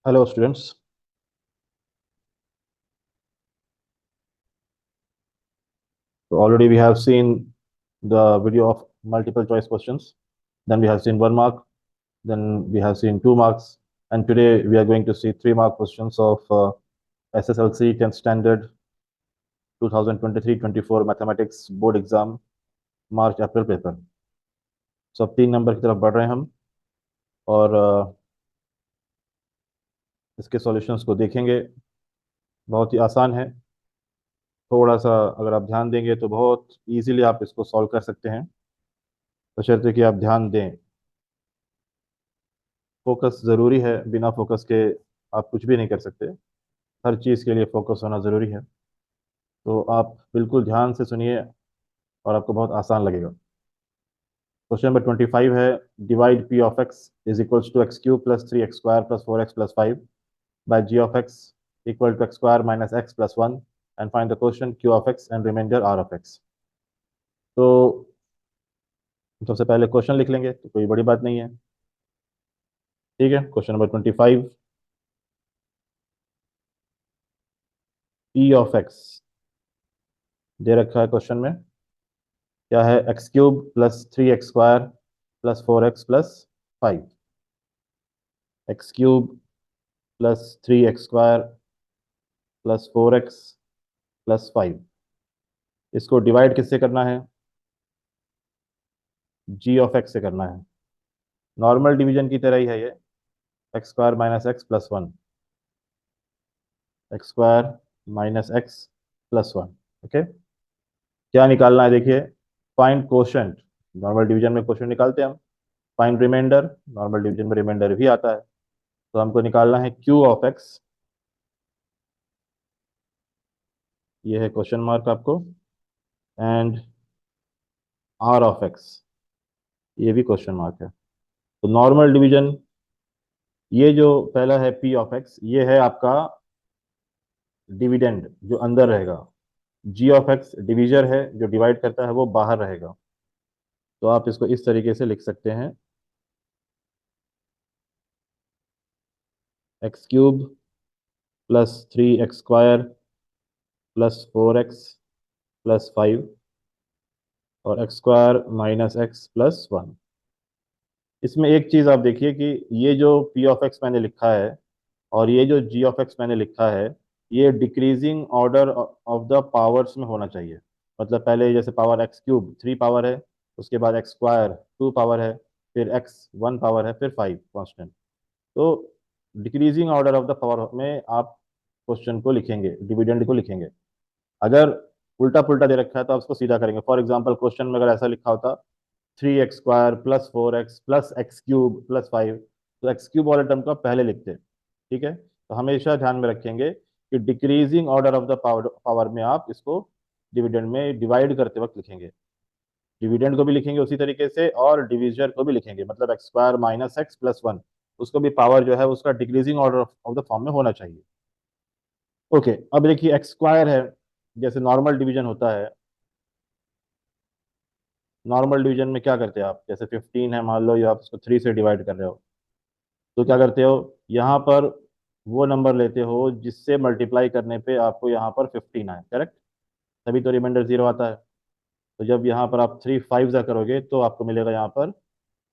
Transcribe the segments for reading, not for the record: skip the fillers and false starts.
Hello, students. So already we have seen the video of multiple choice questions. Then we have seen 1 mark. Then we have seen 2 marks. And today we are going to see 3 mark questions of SSLC 10th standard 2023-24 mathematics board exam March April paper. So अब 3 number की तरफ बढ़ रहे हैं हम और इसके solutions को देखेंगे. बहुत ही आसान है. थोड़ा सा अगर आप ध्यान देंगे तो बहुत इजीली आप इसको सॉल्व कर सकते हैं, बशर्ते कि आप ध्यान दें. फोकस ज़रूरी है, बिना फोकस के आप कुछ भी नहीं कर सकते. हर चीज़ के लिए फोकस होना ज़रूरी है. तो आप बिल्कुल ध्यान से सुनिए और आपको बहुत आसान लगेगा. क्वेश्चन नंबर 25 है, divide p of x is equals to x cube plus 3x² plus 4x plus 5 by g of x equal to x² minus x plus 1 and find the question q of x and remainder r of x. तो सबसे पहले question लिख लेंगे, तो कोई बड़ी बात नहीं है. ठीक है, question number 25, p of x दे रखा है क्वेश्चन में. क्या है? X cube plus 3x² plus 4x plus 5. X cube plus 3x² plus 4x plus 5. इसको डिवाइड किससे करना है? जी ऑफ एक्स से करना है. नॉर्मल डिवीजन की तरह ही है ये. x² minus x plus 1, x² minus x plus 1. Okay, क्या निकालना है? देखिए, फाइंड कोशेंट. नॉर्मल डिवीजन में कोशेंट निकालते हैं हम. Find remainder. नॉर्मल डिवीजन में रिमाइंडर भी आता है. तो हमको निकालना है क्यू ऑफ एक्स. ये है क्वेश्चन मार्क आपको. एंड आर ऑफ एक्स, ये भी क्वेश्चन मार्क है. तो नॉर्मल डिवीजन, ये जो पहला है पी ऑफ एक्स, ये है आपका डिविडेंड जो अंदर रहेगा. जी ऑफ एक्स डिवीजर है, जो डिवाइड करता है वो बाहर रहेगा. तो आप इसको इस तरीके से लिख सकते हैं, x cube plus 3x² plus 4x plus 5 और x² माइनस एक्स प्लस 1. इसमें एक चीज़ आप देखिए कि ये जो पी ऑफ एक्स मैंने लिखा है और ये जो जी ऑफ एक्स मैंने लिखा है, ये decreasing order of the powers में होना चाहिए. मतलब पहले जैसे पावर एक्स क्यूब 3 पावर है, उसके बाद x² 2 पावर है, फिर x 1 पावर है, फिर 5 कांस्टेंट. तो decreasing order of the power में आप क्वेश्चन को लिखेंगे, डिविडेंड को लिखेंगे. अगर उल्टा पुल्टा दे रखा है तो आप उसको सीधा करेंगे. फॉर एग्जाम्पल, क्वेश्चन में अगर ऐसा लिखा होता 3x² plus 4x plus x cube plus 5, तो एक्स क्यूब वाले टर्म को आप पहले लिखते. ठीक है, तो हमेशा ध्यान में रखेंगे कि decreasing order of the power में आप इसको डिविडेंड में डिवाइड करते वक्त लिखेंगे. डिविडेंड को भी लिखेंगे उसी तरीके से और डिविजर को भी लिखेंगे. मतलब x² माइनस एक्स प्लस 1, उसको भी पावर जो है उसका decreasing order of the form में होना चाहिए. ओके, अब देखिए x² है, जैसे नॉर्मल डिवीजन होता है. नॉर्मल डिवीजन में क्या करते हैं आप? जैसे 15 है मान लो, या आप उसको 3 से डिवाइड कर रहे हो, तो क्या करते हो? यहाँ पर वो नंबर लेते हो जिससे मल्टीप्लाई करने पे आपको यहाँ पर 15 आए. करेक्ट, तभी तो रिमाइंडर 0 आता है. तो जब यहाँ पर आप 3 5 जा करोगे तो आपको मिलेगा यहाँ पर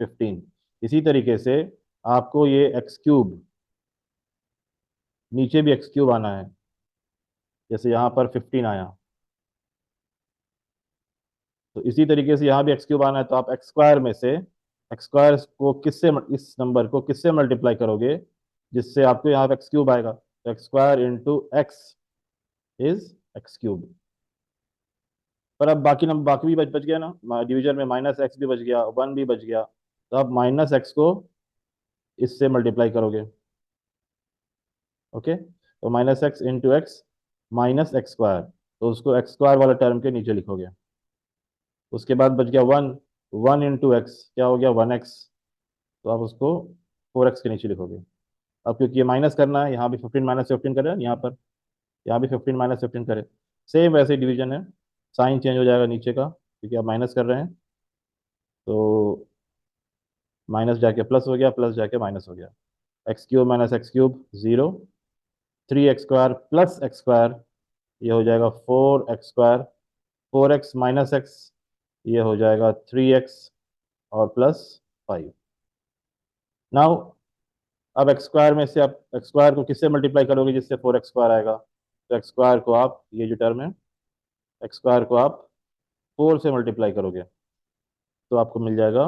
15. इसी तरीके से आपको ये एक्स क्यूब, नीचे भी एक्स क्यूब आना है. जैसे यहाँ पर 15 आया, तो इसी तरीके से यहाँ भी एक्स क्यूब आना है. तो आप x² में से x² को किससे, इस नंबर को किससे मल्टीप्लाई करोगे जिससे आपको यहाँ पे एक्स क्यूब आएगा? तो x² into x is x cube. पर अब बाकी नंबर, बाकी भी बच गया ना. डिवीजन में माइनस एक्स भी बच गया, 1 भी बच गया. तो आप माइनस एक्स को इससे मल्टीप्लाई करोगे. ओके, तो minus x into x minus x², तो उसको x² वाला टर्म के नीचे लिखोगे. उसके बाद बच गया 1. 1 इंटू एक्स क्या हो गया? 1x. तो आप उसको 4x के नीचे लिखोगे. अब क्योंकि ये माइनस करना है, यहाँ भी 15 माइनस 15 करें, यहाँ पर यहाँ भी 15 माइनस 15 करें. सेम वैसे डिवीजन है, साइन चेंज हो जाएगा नीचे का क्योंकि आप माइनस कर रहे हैं. तो माइनस जाके प्लस हो गया, प्लस जाके माइनस हो गया. X cube minus x cube 0, 3x² plus x square ये हो जाएगा 4x², 4x माइनस एक्स ये हो जाएगा 3x और प्लस 5। नाउ अब एक्स स्क्वायर में से आप एक्स स्क्वायर को किससे मल्टीप्लाई करोगे जिससे 4x² आएगा, तो एक्स स्क्वायर को आप, ये जो टर्म है, एक्स स्क्वायर को आप 4 से मल्टीप्लाई करोगे तो आपको मिल जाएगा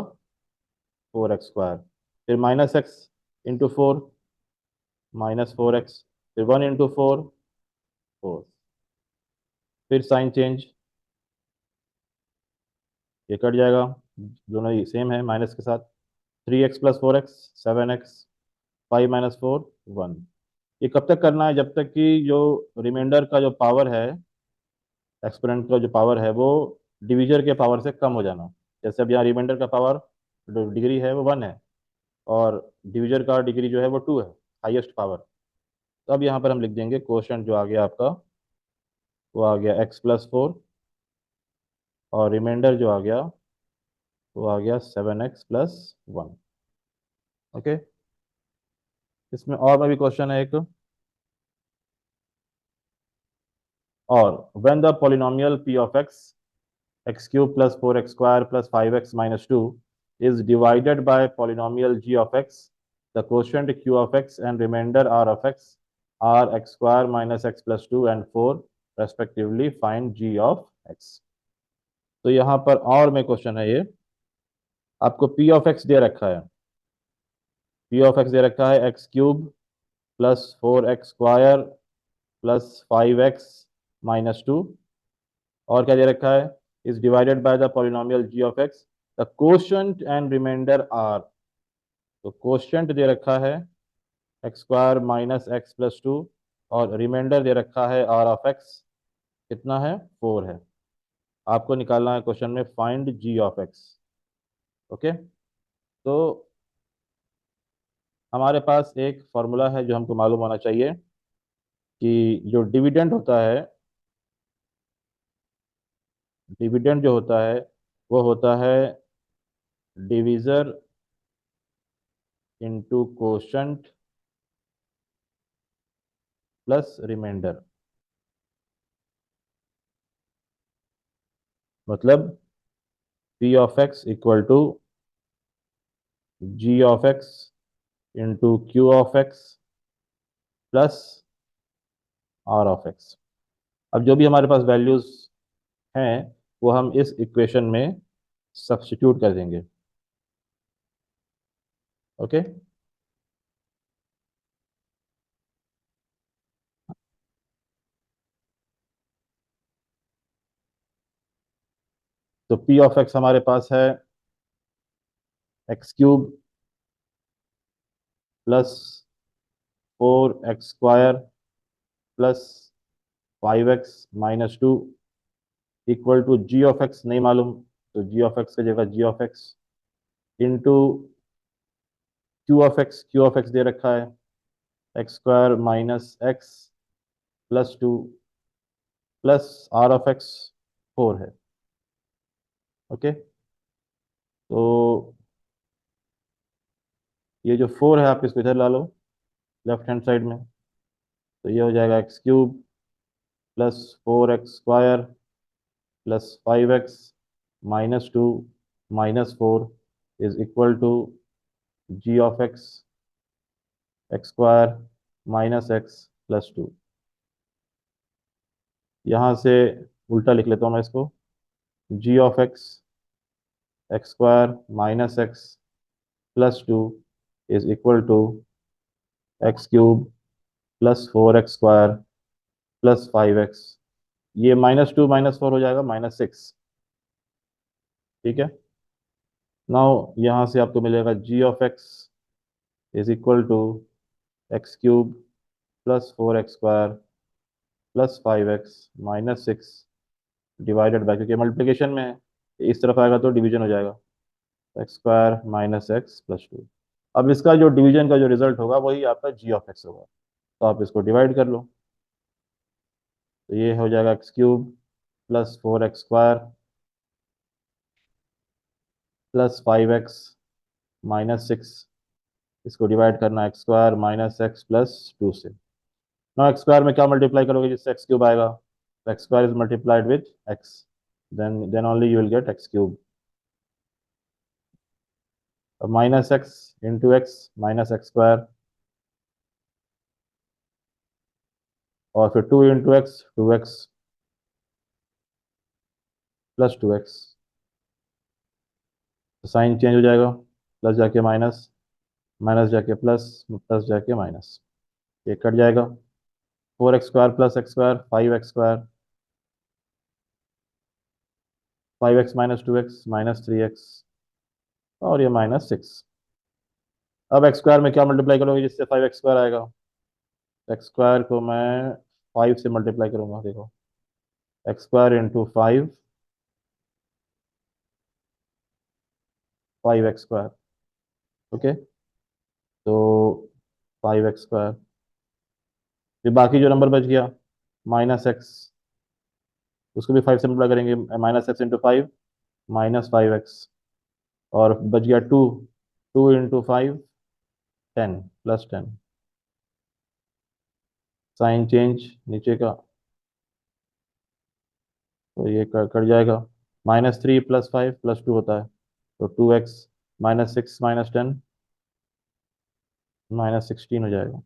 4x²। फिर माइनस एक्स इंटू 4, -4x, फिर 1 इंटू 4, 4, फिर साइन चेंज, ये कट जाएगा, दोनों ही सेम है माइनस के साथ। 3x plus 4x 7x, 5 minus 4 1। ये कब तक करना है, जब तक कि जो रिमाइंडर का जो पावर है, एक्सपोनेंट का जो पावर है वो डिवीजर के पावर से कम हो जाना। जैसे अब यहाँ रिमाइंडर का पावर जो डिग्री है वो 1 है और डिवीजर का डिग्री जो है वो 2 है, हाईएस्ट पावर। तो अब यहाँ पर हम लिख देंगे क्वोशंट जो आ गया आपका, वो आ गया x+4 और रिमाइंडर जो आ गया वो आ गया 7x+1। ओके, इसमें और में भी क्वेश्चन है एक और, when the polynomial p of x cube plus 4x² plus 5x minus 2 is divided by polynomial g of x, the quotient q of x and remainder r of x are x² minus x plus 2 and 4 respectively, find g of x। तो यहाँ पर और में question है ये, आपको p of x दे रखा है, p ऑफ x दे रखा है x cube plus 4x² plus 5x minus 2, और क्या दे रखा है, is divided by the polynomial g of x, the quotient and remainder r. तो कोशंट दे रखा है x² माइनस एक्स प्लस 2 और रिमाइंडर दे रखा है r ऑफ x, कितना है, 4 है। आपको निकालना है क्वेश्चन में find g of x। Okay, तो हमारे पास एक फॉर्मूला है जो हमको मालूम होना चाहिए कि जो डिविडेंड होता है, डिविडेंड जो होता है वो होता है divisor into quotient plus remainder. मतलब p of x equal to g of x into q of x plus r of x। अब जो भी हमारे पास वैल्यूज हैं वो हम इस इक्वेशन में सब्स्टिट्यूट कर देंगे। ओके, तो p ऑफ x हमारे पास है x cube plus 4x² plus 5x minus 2 equal to g of x नहीं मालूम, तो जी ऑफ एक्स की जगह g of x into q of x दे रखा है x² minus x plus 2 plus r of x 4 है। ओके, तो ये जो 4 है आप इसको इधर ला लो लेफ्ट हैंड साइड में, तो ये हो जाएगा x cube plus 4x² plus 5x minus 2 minus 4 is equal to g of x² minus x plus 2। यहाँ से उल्टा लिख लेता हूँ मैं इसको, g of x² minus x plus 2 is equal to x cube plus 4x² plus 5x, ये -2 -4 हो जाएगा -6। ठीक है, नाउ यहाँ से आपको मिलेगा g of x is equal to x cube plus 4x² plus 5x -6 divided by, क्योंकि मल्टीप्लिकेशन में है, इस तरफ आएगा तो डिवीजन हो जाएगा, x² माइनस एक्स प्लस 2। अब इसका जो डिवीजन का जो रिजल्ट होगा वही आपका जी ऑफ एक्स होगा, तो आप इसको डिवाइड कर लो, तो ये हो जाएगा x cube plus 4x² plus 5x minus 6 इसको डिवाइड करना x square minus x plus 2 से। ना एक्स स्क्वायर में क्या मल्टीप्लाई करोगे जिससे एक्स क्यूब आएगा, x square is multiplied with x, then only you will get x cube. अब minus x into x minus x square, और फिर 2 into x 2x plus 2x, तो साइन चेंज हो जाएगा, प्लस जाके माइनस, माइनस जाके plus, plus जाके minus, ये कट जाएगा। 4x square plus x square 5x square, 5x minus 2x minus 3x, और ये माइनस 6। अब एक्स स्क्वायर में क्या मल्टीप्लाई करोगे जिससे 5x स्क्वायर आएगा, एक्स स्क्वायर को मैं 5 से मल्टीप्लाई करूंगा, देखो x square into 5x square, okay, तो 5x स्क्वायर, फिर बाकी जो नंबर बच गया माइनस एक्स, उसको भी 5 से मल्टीप्लाई करेंगे, minus x into 5 minus 5x, और बच गया 2, 2 इंटू 5 10 प्लस 10, साइन चेंज नीचे का, तो ये कट जाएगा, -3 प्लस 5 प्लस 2 होता है, तो 2x माइनस 6 माइनस 10 माइनस 16 हो जाएगा।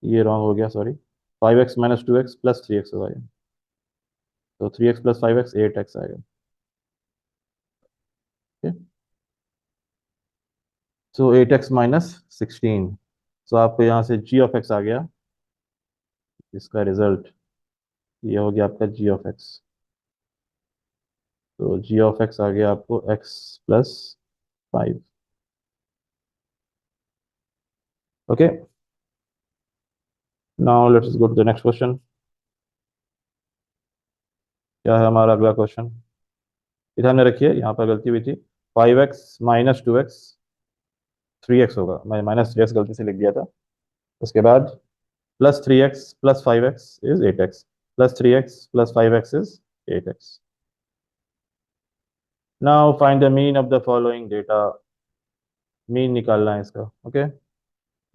ये रॉन्ग हो गया, sorry, 5x minus 2x plus 3x होगा ये, तो 3x प्लस 5x 8x आएगा। सो 8x माइनस 16, सो आपको यहाँ से g ऑफ x आ गया, इसका रिजल्ट ये हो गया आपका g ऑफ x, तो g ऑफ x आ गया आपको x plus 5, okay. Now let's go to the next question. क्या है हमारा अगला क्वेश्चन, इधर ने रखिए, यहाँ पर गलती हुई थी, 5x माइनस 2x 3x होगा, मैं माइनस 3x गलती से लिख दिया था। उसके बाद plus 3x plus 5x is 8x, plus 3x plus 5x is 8x। Now find the mean of the following data, mean निकालना है इसका, ओके।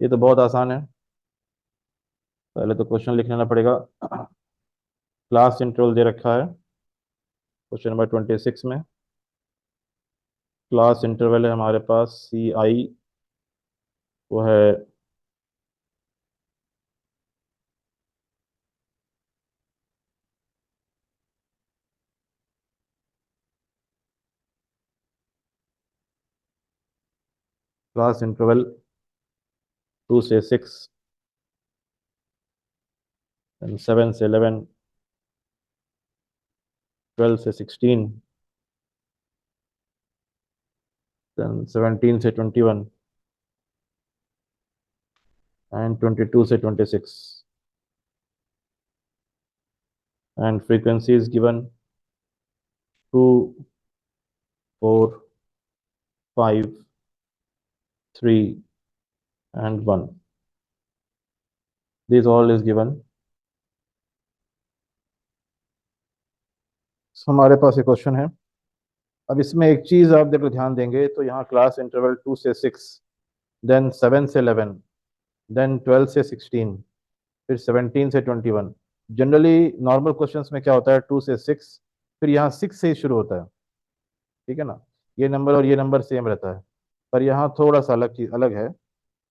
ये तो बहुत आसान है, पहले तो क्वेश्चन लिख लेना पड़ेगा। क्लास इंटरवल दे रखा है क्वेश्चन नंबर 26 में, क्लास इंटरवल है हमारे पास सी आई, वो है क्लास इंटरवल 2 से 6, 7 से 11, 12 से 16, 17 से 21, एंड 22 से 26, and frequency is given 2, 4, 5, 3 and 1, this all is given। हमारे पास एक क्वेश्चन है, अब इसमें एक चीज आप देखो ध्यान देंगे, तो यहाँ क्लास इंटरवल 2 से 6, देन 7 से 11, देन 12 से 16, फिर 17 से 21। जनरली नॉर्मल क्वेश्चंस में क्या होता है, 2 से 6, फिर यहाँ 6 से ही शुरू होता है, ठीक है ना, ये नंबर और ये नंबर सेम रहता है, पर यहाँ थोड़ा सा अलग चीज अलग है,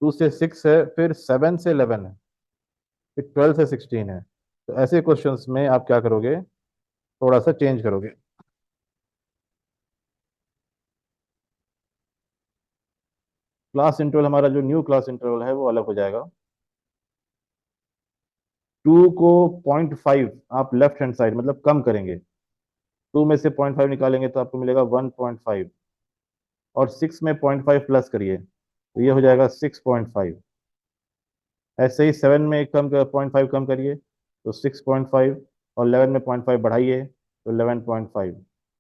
2 से 6 है, फिर 7 से 11 है, फिर 12 से 16 है, तो ऐसे क्वेश्चंस में आप क्या करोगे, थोड़ा सा चेंज करोगे। क्लास इंटरवल हमारा जो न्यू क्लास इंटरवल है वो अलग हो जाएगा, 2 को 0.5 आप लेफ्ट हैंड साइड मतलब कम करेंगे, 2 में से 0.5 निकालेंगे तो आपको मिलेगा 1.5, और 6 में 0.5 प्लस करिए तो ये हो जाएगा 6.5। ऐसे ही 7 में कम 0.5 कम करिए तो 6.5, और 11 में 0.5 बढ़ाइए तो 11.5।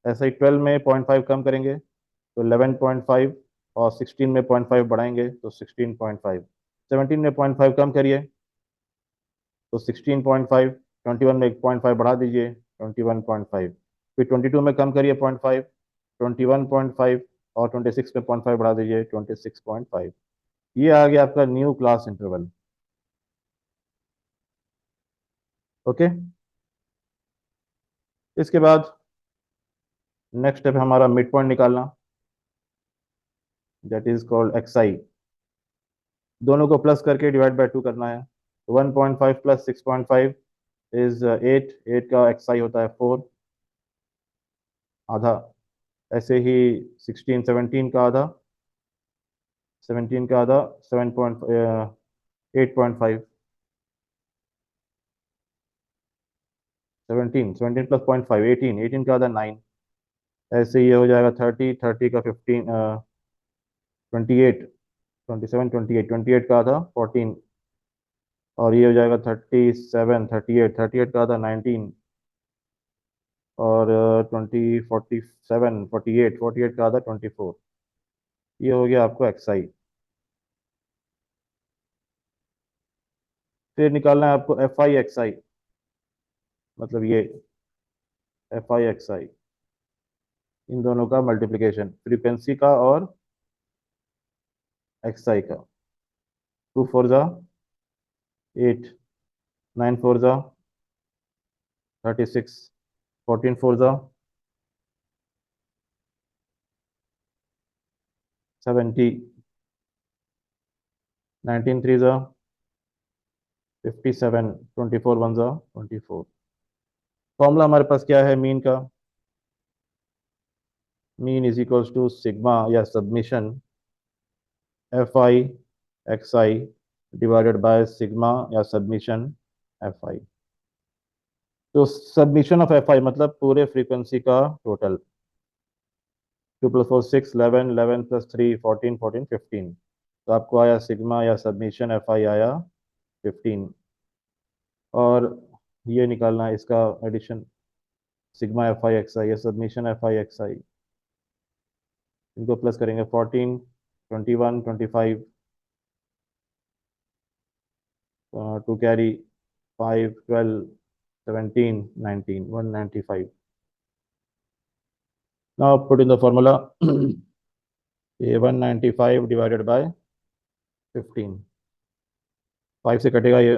ऐसे ही 12 में 0.5 कम करेंगे तो 11.5, और 16 में 0.5 बढ़ाएंगे तो 16.5। 17 में 0.5 कम करिए तो 16.5, 21 में 0.5 बढ़ा दीजिए 21.5, फिर 22 में कम करिए 0.5, 21.5 और 26 में 0.5 बढ़ा दीजिए 26.5। ये आ गया आपका न्यू क्लास इंटरवल। ओके, इसके बाद नेक्स्ट स्टेप हमारा मिड पॉइंट निकालना, दैट इज कॉल्ड एक्सआई। दोनों को प्लस करके डिवाइड बाय 2 करना है। 1.5 प्लस 6.5 इज 8, 8 का एक्सआई होता है 4, आधा। ऐसे ही 16, 17 का आधा, 17 का आधा 8.5, 17 प्लस 0.5 18, 18 का आधा 9। ऐसे ये हो जाएगा 30, 30 का 15 28, 27 28, 28 का आधा 14, और ये हो जाएगा 37, 38, 38 का आधा 19, और 20, 47, 48, 48 का आधा 24। ये हो गया आपको एक्सआई। फिर निकालना है आपको एफ आई एक्स आई, मतलब ये एफ आई एक्स आई, इन दोनों का मल्टीप्लिकेशन, फ्रीक्वेंसी का और एक्स आई का। 2 4 जा 8, 9 4 जा 36, 14 4 जा 70, 19 3 जा 57, 24 1 जा 24। फॉर्मूला हमारे पास क्या है मीन का? Mean is equals to sigma या summation f i x i divided by sigma या सबमिशन एफ आई। तो सबमिशन ऑफ एफ आई मतलब पूरे फ्रीक्वेंसी का टोटल। 2 plus 4 6, 11, 11 plus 3 14, 14 15। तो आपको आया सिग्मा या सबमिशन एफ आई आया 15। और ये निकालना है इसका addition, sigma f i x i या summation f i x i. इनको प्लस करेंगे 14, 21, 25 to carry 5, 12, 17, 19, 195। Now put in the formula. ये 195 डिवाइडेड बाय 15, 5 से कटेगा ये,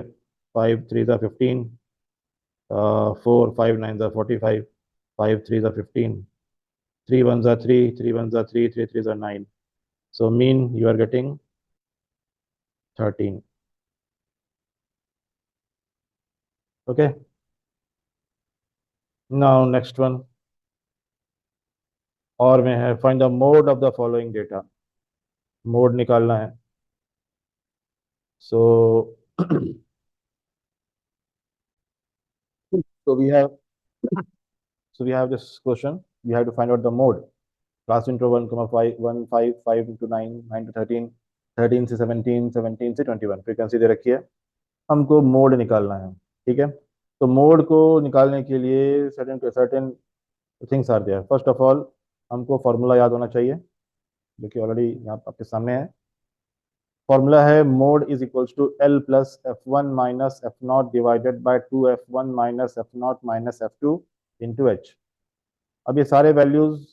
5 3 ज़ा 15, 4 5 9 ज़ा 45, 5 3 ज़ा 15, 3 1 ज़ा 3, 3 1 ज़ा 3, 3 3 ज़ा 9। So mean you are getting 13. Okay. Now next one, और में है find the mode of the following data. Mode निकालना है। So so we have so we have this question. We have to find out the mode. Class intro 1, 5, 1 5 5 to 9, 9 to 13, 13 से 17, 17 से 21 frequency दे रखी है। हमको मोड निकालना है, ठीक है। तो मोड को निकालने के लिए certain certain things are there. First of all हमको फॉर्मूला याद होना चाहिए, जो कि ऑलरेडी यहाँ आपके सामने है। फॉर्मूला है mode is equals to L plus F one minus F nought divided by 2f1 minus F nought minus F2 into H. अब ये सारे वैल्यूज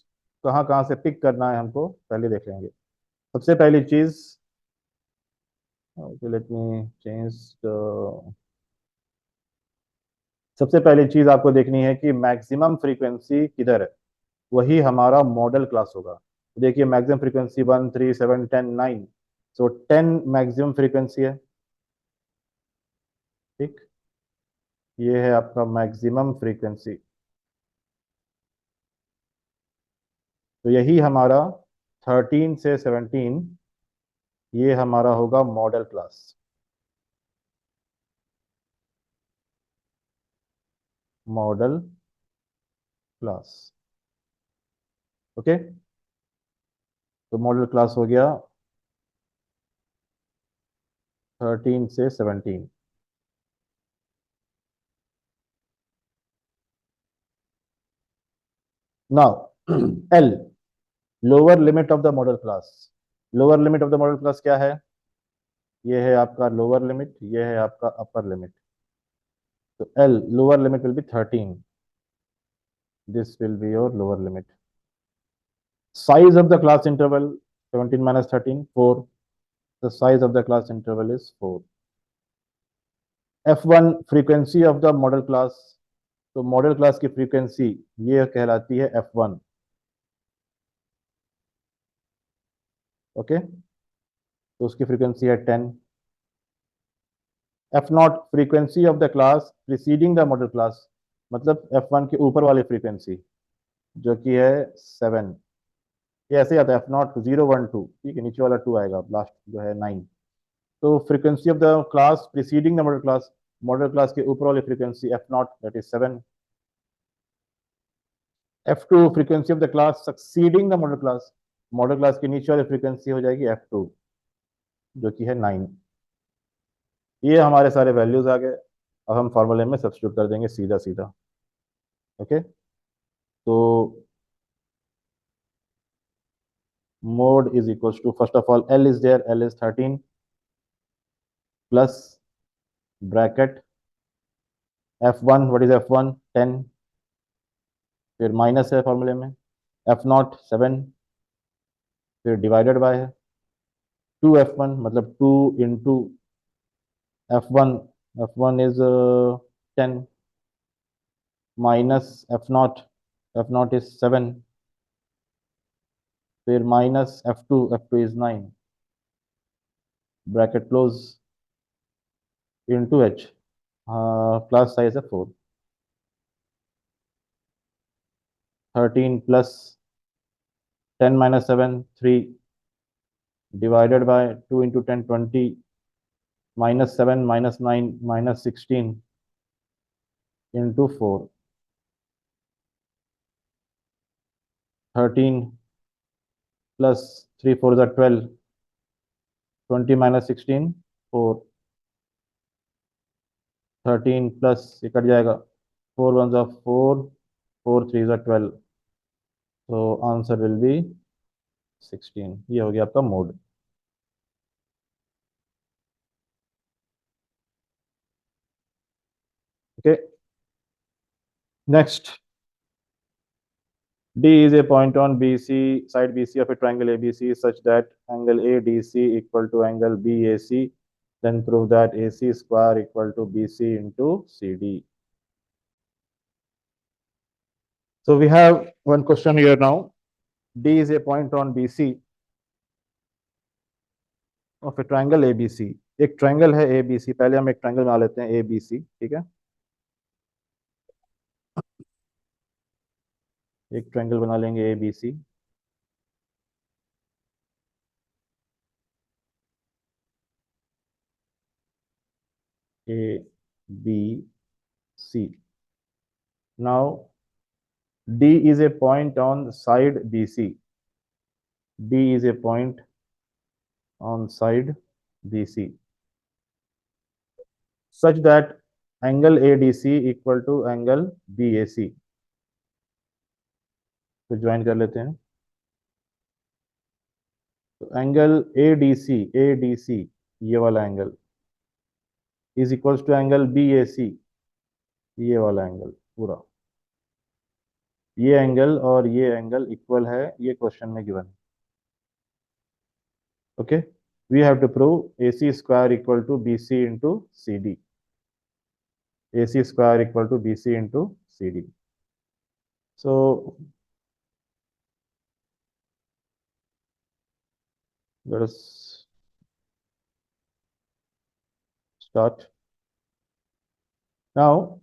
कहाँ कहाँ से पिक करना है हमको पहले देख लेंगे। सबसे पहली चीज, लेट मी चेंज, सबसे पहली चीज आपको देखनी है कि मैक्सिमम फ्रीक्वेंसी किधर है, वही हमारा मॉडल क्लास होगा। देखिए मैक्सिमम फ्रीक्वेंसी 1 3 7 10 9, सो 10 मैक्सिमम फ्रीक्वेंसी है, ठीक। ये है आपका मैक्सिमम फ्रीक्वेंसी, तो यही हमारा 13 से 17, ये हमारा होगा model class. Model class, okay. तो मॉडल क्लास हो गया 13 से 17। Now L, lower limit of the model class. Lower limit of the model class क्या है? ये है आपका लोअर लिमिट, ये है आपका अपर लिमिट। तो L lower limit will be 13, this will be your lower limit. Size of the class interval 17 minus 13 4. The size of the class interval is 4. F1 frequency of the model class. तो model class की frequency ये कहलाती है F1. Okay, तो उसकी frequency है 10. F0 frequency of the class preceding the model class, मतलब F1 के ऊपर वाली फ्रीक्वेंसी जो कि है 7. ये ऐसे ही आता है F0 0 1 2, ठीक है, नीचे वाला 2 आएगा, लास्ट जो है 9. तो frequency of the class preceding the model class के ऊपर वाली frequency F0 that is 7. F2 frequency of the class succeeding the model class के नीचे वाली फ्रीक्वेंसी हो जाएगी F2 जो कि है 9. ये हमारे सारे वैल्यूज आ गए. अब हम फॉर्मूले में सब्स्टिट्यूट कर देंगे सीधा सीधा. ओके, तो mode is equals to, first of all, L is there, L is 13 plus bracket F1, what is F1? 10, फिर माइनस है फॉर्मूले में, F0 7, फिर डिवाइडेड बाय है 2F1, मतलब 2 into F1. F1 is 10 minus F0 is 7, फिर minus F2 is 9, bracket close, into H. Class size है 4. 13 plus 10 minus 7 3 divided by 2 into 10 20 minus 7 minus 9 minus 16 into 4. 13 plus 3 4 is 12. 20 minus 16 4. 13 plus ये cut जाएगा, 4 1s are 4, 4 3s are 12. तो answer will be 16. ये हो गया आपका mode. Okay, next. D is a point on BC, side BC of a triangle ABC such that angle ADC equal to angle BAC. Then prove that AC square equal to BC into CD. So we have one question here now. D is a point on BC of a triangle ABC. एक triangle है ABC. पहले हम एक triangle बना लेते हैं ABC, ठीक है. एक ट्रायंगल बना लेंगे ABC. ABC. Now D is a point on side BC. D is a point on side BC such that angle ADC equal to angle BAC. तो ज्वाइन कर लेते हैं. तो एंगल ADC ये वाला angle is equals to angle BAC ये वाला angle पूरा. ये एंगल और ये एंगल इक्वल है, ये क्वेश्चन में given. Okay, we have to prove AC square equal to BC into CD. AC square equal to BC into CD. So let us start. Now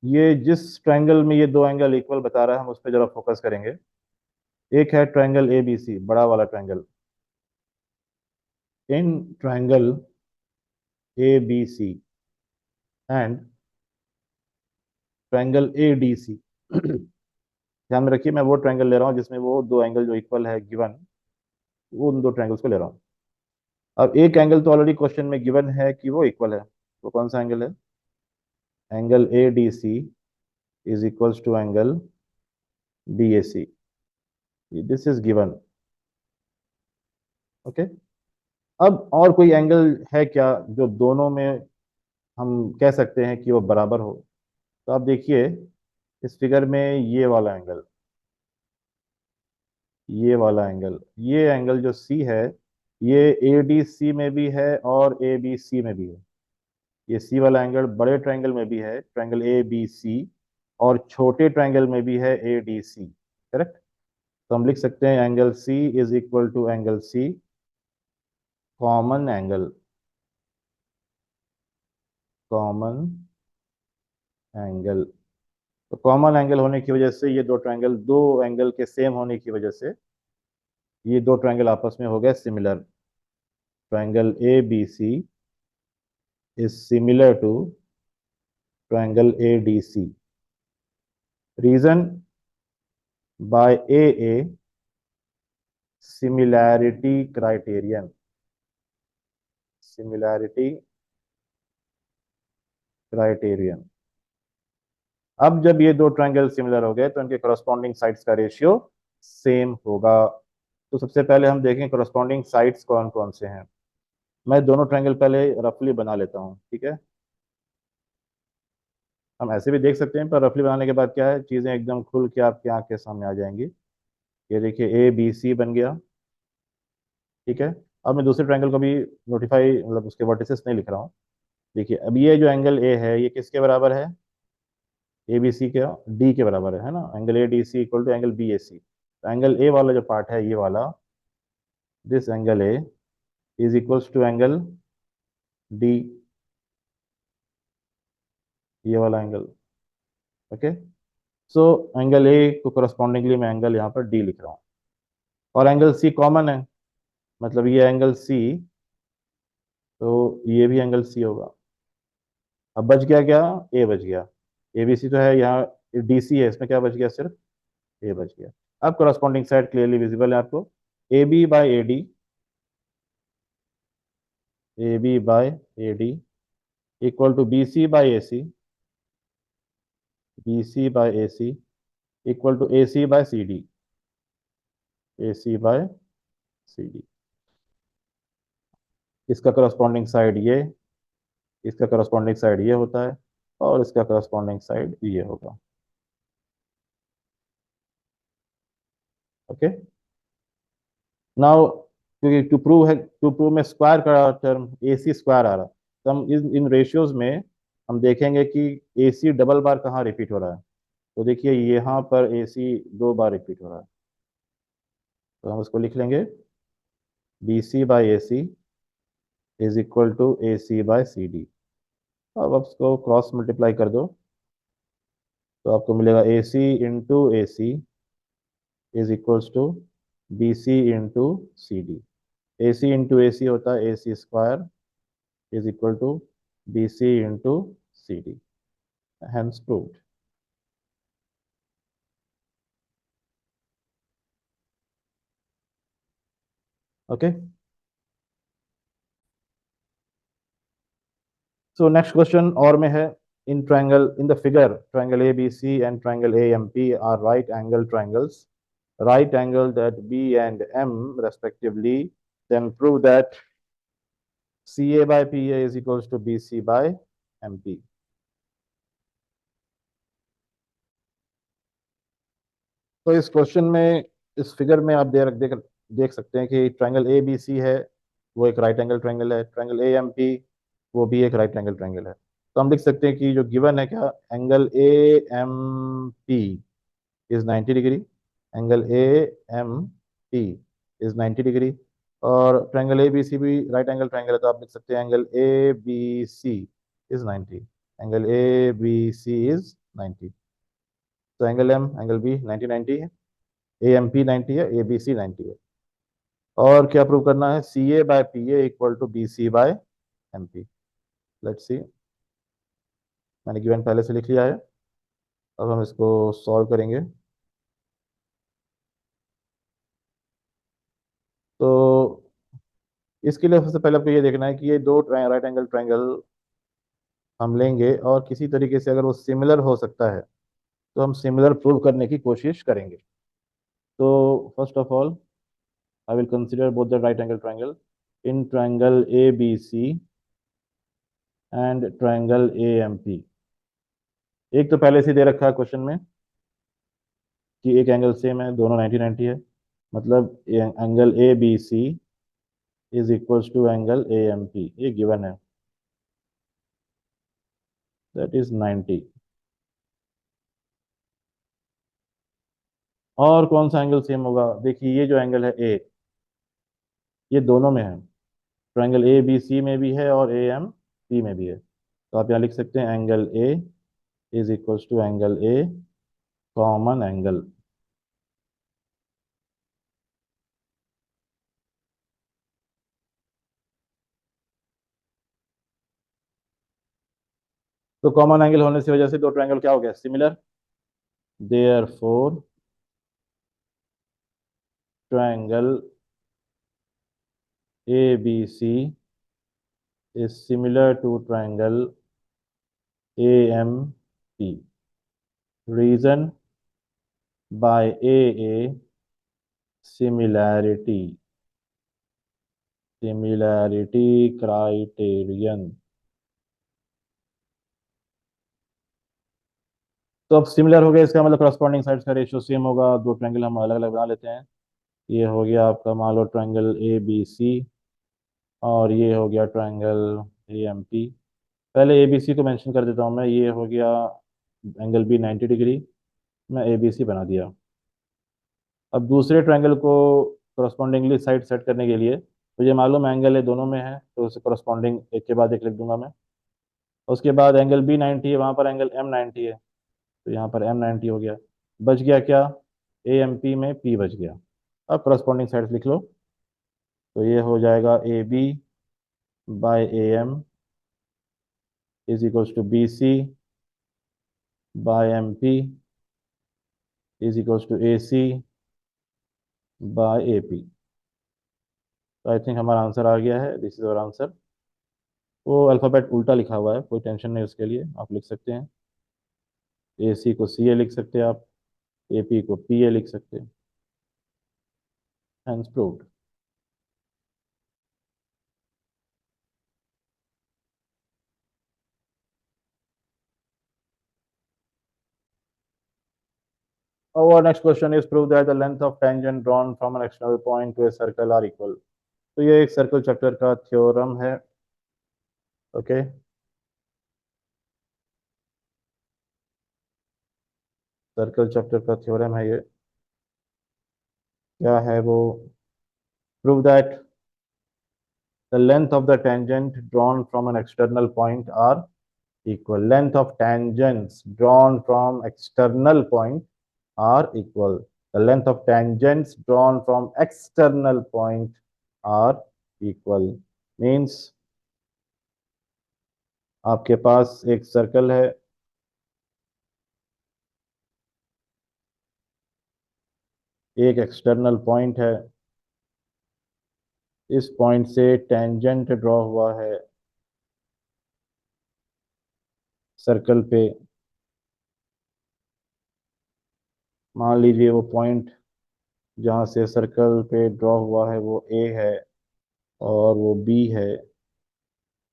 ये जिस ट्रायंगल में ये दो एंगल इक्वल बता रहा है, हम उस पर जरा फोकस करेंगे. एक है ट्रायंगल ABC, बड़ा वाला triangle. In triangle ABC and triangle ADC ध्यान में रखिए, मैं वो ट्रायंगल ले रहा हूँ जिसमें वो दो एंगल जो इक्वल है गिवन, वो उन दो ट्रायंगल्स को ले रहा हूँ. अब एक एंगल तो ऑलरेडी क्वेश्चन में गिवन है कि वो इक्वल है. वो कौन सा एंगल है? Angle ADC is equals to angle BAC. This is given. Okay. अब और कोई एंगल है क्या जो दोनों में हम कह सकते हैं कि वो बराबर हो? तो आप देखिए इस फिगर में ये वाला एंगल, ये वाला एंगल, ये एंगल जो सी है, ये ए डी सी में भी है और ए बी सी में भी है। ये सी वाला एंगल बड़े ट्रायंगल में भी है, ट्रायंगल ए बी सी, और छोटे ट्रायंगल में भी है, ए डी सी। करेक्ट। तो हम लिख सकते हैं angle C is equal to angle C common angle, common angle. तो कॉमन एंगल होने की वजह से ये दो ट्रायंगल, दो एंगल के सेम होने की वजह से ये दो ट्रायंगल आपस में हो गए similar. Triangle A B C is similar to triangle A D C. Reason, by a similarity criterion, similarity criterion. अब जब ये दो ट्रायंगल सिमिलर हो गए तो इनके करस्पॉन्डिंग साइड्स का रेशियो सेम होगा। तो सबसे पहले हम देखें करस्पॉन्डिंग साइड्स कौन कौन से हैं। मैं दोनों ट्रायंगल पहले रफली बना लेता हूँ, ठीक है। हम ऐसे भी देख सकते हैं, पर रफली बनाने के बाद क्या है, चीज़ें एकदम खुल के आपकी आंख के सामने आ जाएंगी। ये देखिए ए बी सी बन गया, ठीक है। अब मैं दूसरे ट्रायंगल को भी नोटिफाई, मतलब उसके वर्टिसेस नहीं लिख रहा हूँ। देखिए अब ये जो एंगल ए है ये किसके बराबर है? ए बी सी के डी के बराबर है ना। Angle A D C equal to angle B A C. तो एंगल ए वाला जो पार्ट है ये वाला, this angle A is equals to angle D, ये वाला angle. Okay. So angle A को करस्पॉन्डिंगली मैं एंगल यहाँ पर डी लिख रहा हूँ, और एंगल सी कॉमन है, मतलब ये एंगल सी, तो ये भी एंगल सी होगा। अब बच गया क्या? ए बच गया। ए बी सी तो है यहाँ, डी सी है, इसमें क्या बच गया? सिर्फ ए बच गया। अब करस्पॉन्डिंग साइड क्लियरली विजिबल है आपको। A B by A D, A B by A D equal to B C by A C, B C by A C equal to A C by C D, A C by C D. इसका corresponding side ये, इसका corresponding side ये होता है, और इसका corresponding side ये होगा। ओके। नाउ क्योंकि टू प्रूव में स्क्वायर का टर्म ए सी स्क्वायर आ रहा है, तो हम इन रेशियोज में हम देखेंगे कि ए सी डबल बार कहाँ रिपीट हो रहा है। तो देखिए यहाँ पर ए सी दो बार रिपीट हो रहा है, तो हम उसको लिख लेंगे B C by A C is equal to A C by C D. अब आप इसको क्रॉस मल्टीप्लाई कर दो, तो आपको मिलेगा A C into A C is equals to B C into C D. A C into A C होता है A C square is equal to B C into C D. Hence proved. Okay. So next question और में है, in triangle in the figure triangle A B C and triangle A M P are right angle triangles, right angle that B and M respectively, then prove that CA by PA is equals to BC by MP। तो इस question में, इस figure में आप देख सकते हैं कि ट्रायंगल ए बी सी है, वो एक राइट एंगल ट्रायंगल है। ट्रायंगल ए एम पी, वो भी एक राइट एंगल ट्रायंगल है। तो हम लिख सकते हैं कि जो गिवन है क्या, angle A M P is 90 degree, angle A M P is 90 degree, और ट्रायंगल ए बी सी भी राइट एंगल ट्रायंगल है, तो आप लिख सकते हैं angle A B C is 90, angle A B C is 90। तो एंगल एम एंगल बी 90 90 है, ए एम पी 90 है, ए बी सी 90 है। और क्या प्रूव करना है? C A by P A equal to B C by M P. Let's see, मैंने given पहले से लिख लिया है, अब हम इसको सॉल्व करेंगे। तो इसके लिए सबसे पहले आपको ये देखना है कि ये दो राइट एंगल ट्रायंगल हम लेंगे, और किसी तरीके से अगर वो सिमिलर हो सकता है तो हम सिमिलर प्रूव करने की कोशिश करेंगे। तो first of all I will consider both the right angle triangle. In triangle A B C and triangle A M P. एक तो पहले से दे रखा है क्वेश्चन में कि एक एंगल सेम है, दोनों 90 90 है, मतलब angle A B C is equals to angle A M P, ये गिवन है, दैट इज 90। और कौन सा एंगल सेम होगा? देखिए ये जो एंगल है ए, ये दोनों में है, ट्रायंगल ए बी सी में भी है और ए एम पी में भी है। तो आप यहाँ लिख सकते हैं angle A is equals to angle A common angle. तो कॉमन एंगल होने की वजह से दो ट्रायंगल क्या हो गया? Similar. Therefore triangle A B C is similar to triangle A M P. Reason by a similarity, similarity criterion. तो अब सिमिलर हो गया, इसका मतलब करस्पॉन्डिंग साइड्स का रेशियो सेम होगा। दो ट्रायंगल हम अलग अलग बना लेते हैं। ये हो गया आपका मान लो ट्रायंगल ए बी सी, और ये हो गया ट्रायंगल ए एम पी। पहले ए बी सी को मेंशन कर देता हूँ मैं, ये हो गया एंगल बी 90 डिग्री, मैं ए बी सी बना दिया। अब दूसरे ट्रायंगल को करस्पॉन्डिंगली साइड सेट करने के लिए, तो ये मालूम एंगल है दोनों में है, तो उसे करस्पॉन्डिंग एक के बाद एक लिख दूंगा मैं। उसके बाद एंगल बी 90 है, वहाँ पर एंगल एम 90 है, तो यहाँ पर एम 90 हो गया। बच गया क्या? ए एम पी में पी बच गया। अब करस्पॉन्डिंग साइड्स लिख लो, तो ये हो जाएगा A B by A M is equals to B C by M P is equals to A C by A P. तो आई थिंक हमारा आंसर आ गया है, दिस इज आवर आंसर। वो अल्फ़ाबेट उल्टा लिखा हुआ है, कोई टेंशन नहीं उसके लिए, आप लिख सकते हैं। ए सी को सी ए लिख सकते हैं आप, ए पी को पी ए लिख सकते हैं। Hence proved. Our next question is prove that the length of tangent drawn from an external point to a circle are equal। तो ये एक सर्कल चैप्टर का थ्योरम है। ओके, सर्कल चैप्टर का थ्योरम है ये। क्या है वो? Prove that the length of the tangent drawn from an external point are equal, length of tangents drawn from external point are equal, the length of tangents drawn from external point are equal। means आपके पास एक circle है, एक external point है, इस point से tangent draw हुआ है circle पे। मान लीजिए वो पॉइंट जहाँ से सर्कल पे ड्रॉ हुआ है वो ए है और वो बी है।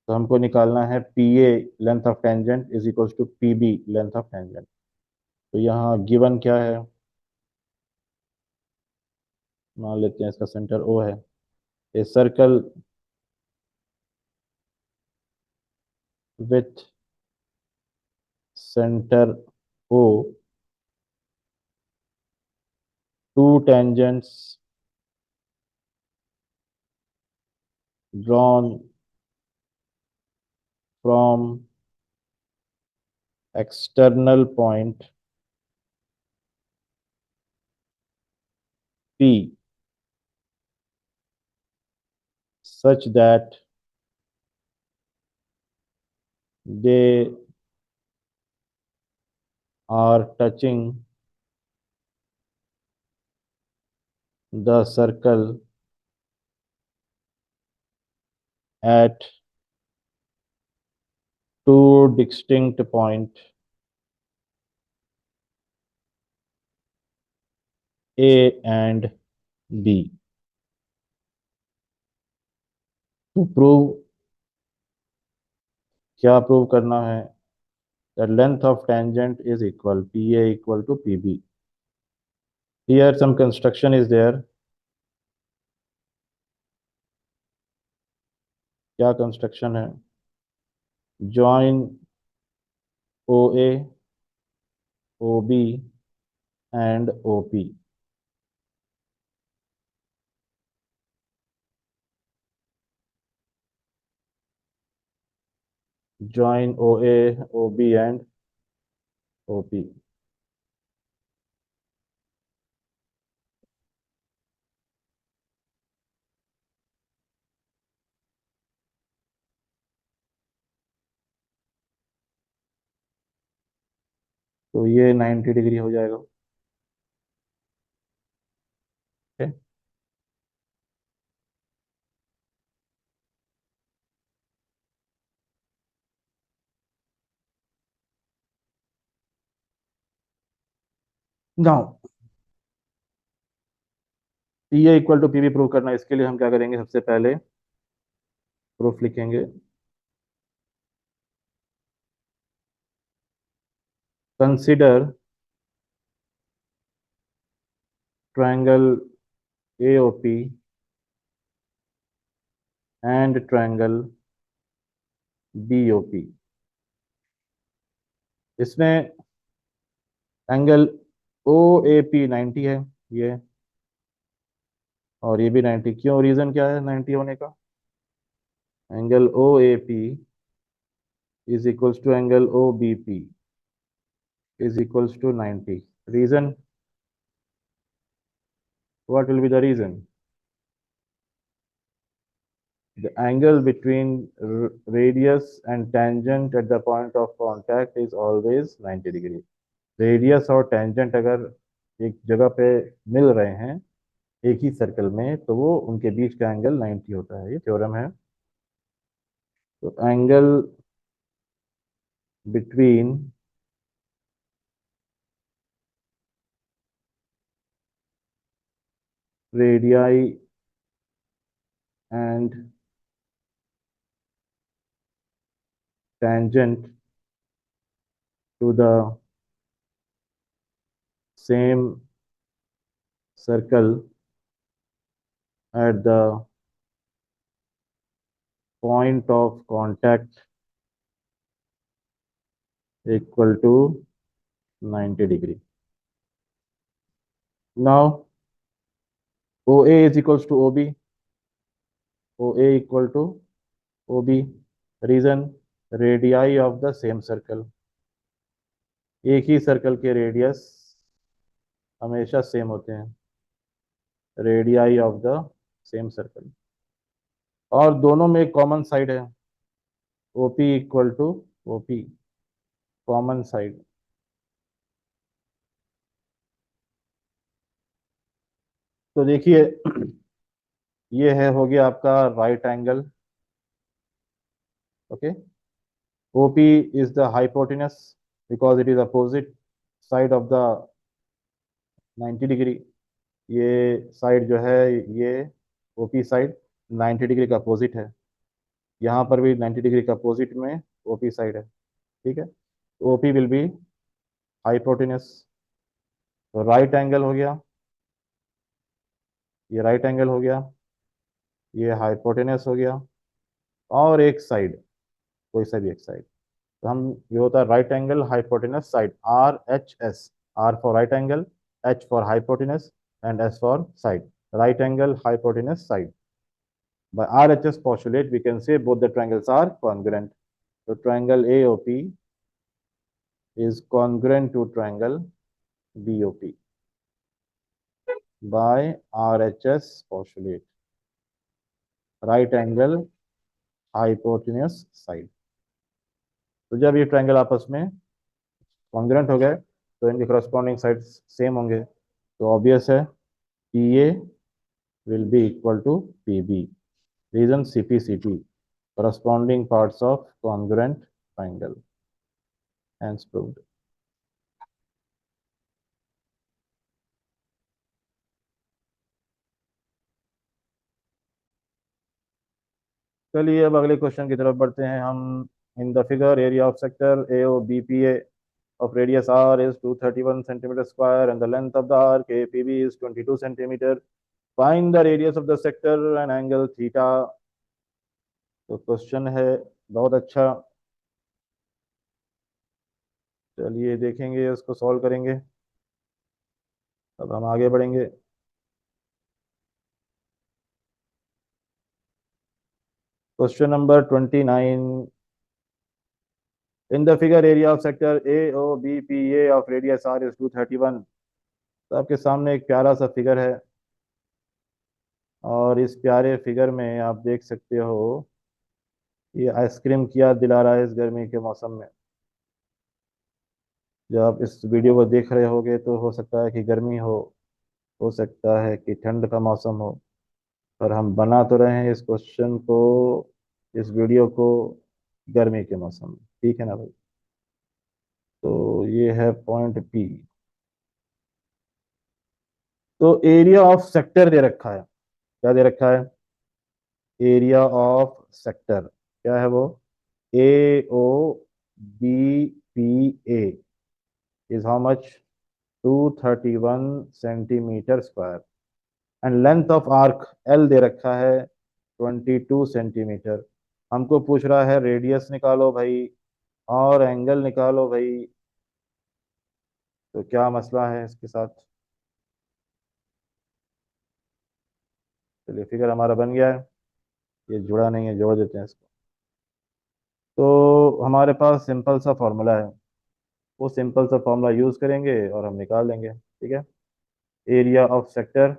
तो हमको निकालना है P A length of tangent is equals to P B length of tangent. तो यहाँ गिवन क्या है? मान लेते हैं इसका सेंटर ओ है। A circle with centre O, two tangents drawn from external point P such that they are touching the circle at two distinct points A and B। Prove, क्या प्रूव करना है? The length of tangent is equal P A equal to P B. Here some construction is there. क्या construction है? Join O A, O B and O P. Join O A, O B and O P. तो ये 90 degree हो जाएगा। Okay. Now P A equal to P B prove करना है, इसके लिए हम क्या करेंगे? सबसे पहले प्रूफ लिखेंगे। Consider triangle AOP and triangle BOP। इसमें एंगल OAP 90 है, ये, और ये भी 90। क्यों? रीजन क्या है 90 होने का? Angle OAP is equals to angle OBP is equals to 90। Reason, what will be the reason? The angle between radius and tangent at the point of contact is always 90 degree. Radius और tangent अगर एक जगह पे मिल रहे हैं एक ही circle में, तो वो उनके बीच का एंगल 90 होता है। ये थ्योरम है। तो angle between radii and tangent to the same circle at the point of contact equal to 90 degree. Now OA is equals to OB, OA equal to OB। Reason, radii of the same circle, एक ही circle के radius हमेशा same होते हैं, radii of the same circle, और दोनों में एक कॉमन साइड है, OP equal to OP, common side. तो देखिए ये है, हो गया आपका right angle. Okay. OP is the hypotenuse because it is opposite side of the 90 degree. ये साइड जो है, ये OP साइड 90 डिग्री का अपोजिट है। यहाँ पर भी 90 डिग्री का अपोजिट में OP साइड है। ठीक है। OP will be hypotenuse. तो राइट एंगल हो गया, ये राइट एंगल हो गया, ये हाइपोटेनस हो गया, और एक साइड, कोई सा भी एक साइड। तो हम, ये होता है right angle hypotenuse side, RHS। R for right angle, H for hypotenuse and S for side. Right angle hypotenuse side. By RHS postulate we can say both the triangles are congruent. So triangle AOP is congruent to triangle BOP by RHS postulate, right angle hypotenuse side। तो जब ये triangle आपस में congruent हो गए तो इनके corresponding side same होंगे। तो ऑब्वियस है PA will be equal to PB। Reason CP/CT, corresponding parts of congruent triangle, hence proved। चलिए अब अगले क्वेश्चन की तरफ बढ़ते हैं हम। In the figure area of sector A O B P A of radius r is 231 centimeter square and the length of the arc APB is 22 centimeter. Find the radius of the sector and angle theta. तो question है बहुत अच्छा। चलिए देखेंगे, उसको solve करेंगे। अब हम आगे बढ़ेंगे। Question number 29। In the figure area of sector A O B P A of radius R is 231। तो आपके सामने एक प्यारा सा फिगर है और इस प्यारे फिगर में आप देख सकते हो ये आइसक्रीम की याद दिला रहा है इस गर्मी के मौसम में। जब आप इस वीडियो को देख रहे होगे तो हो सकता है कि गर्मी हो सकता है कि ठंड का मौसम हो। पर हम बना तो रहे हैं इस क्वेश्चन को, इस वीडियो को गर्मी के मौसम में। ठीक है ना भाई? तो ये है पॉइंट पी। तो एरिया ऑफ सेक्टर दे रखा है। क्या दे रखा है? एरिया ऑफ सेक्टर क्या है वो? A O B P A is how much? 231 centimetre square. And length of arc l दे रखा है 22 सेंटीमीटर। हमको पूछ रहा है रेडियस निकालो भाई और एंगल निकालो भाई। तो क्या मसला है इसके साथ? चलिए फिगर हमारा बन गया है। ये जुड़ा नहीं है, जोड़ देते हैं इसको। तो हमारे पास सिंपल सा फॉर्मूला है, वो सिंपल सा फॉर्मूला यूज करेंगे और हम निकाल लेंगे। ठीक है? एरिया ऑफ सेक्टर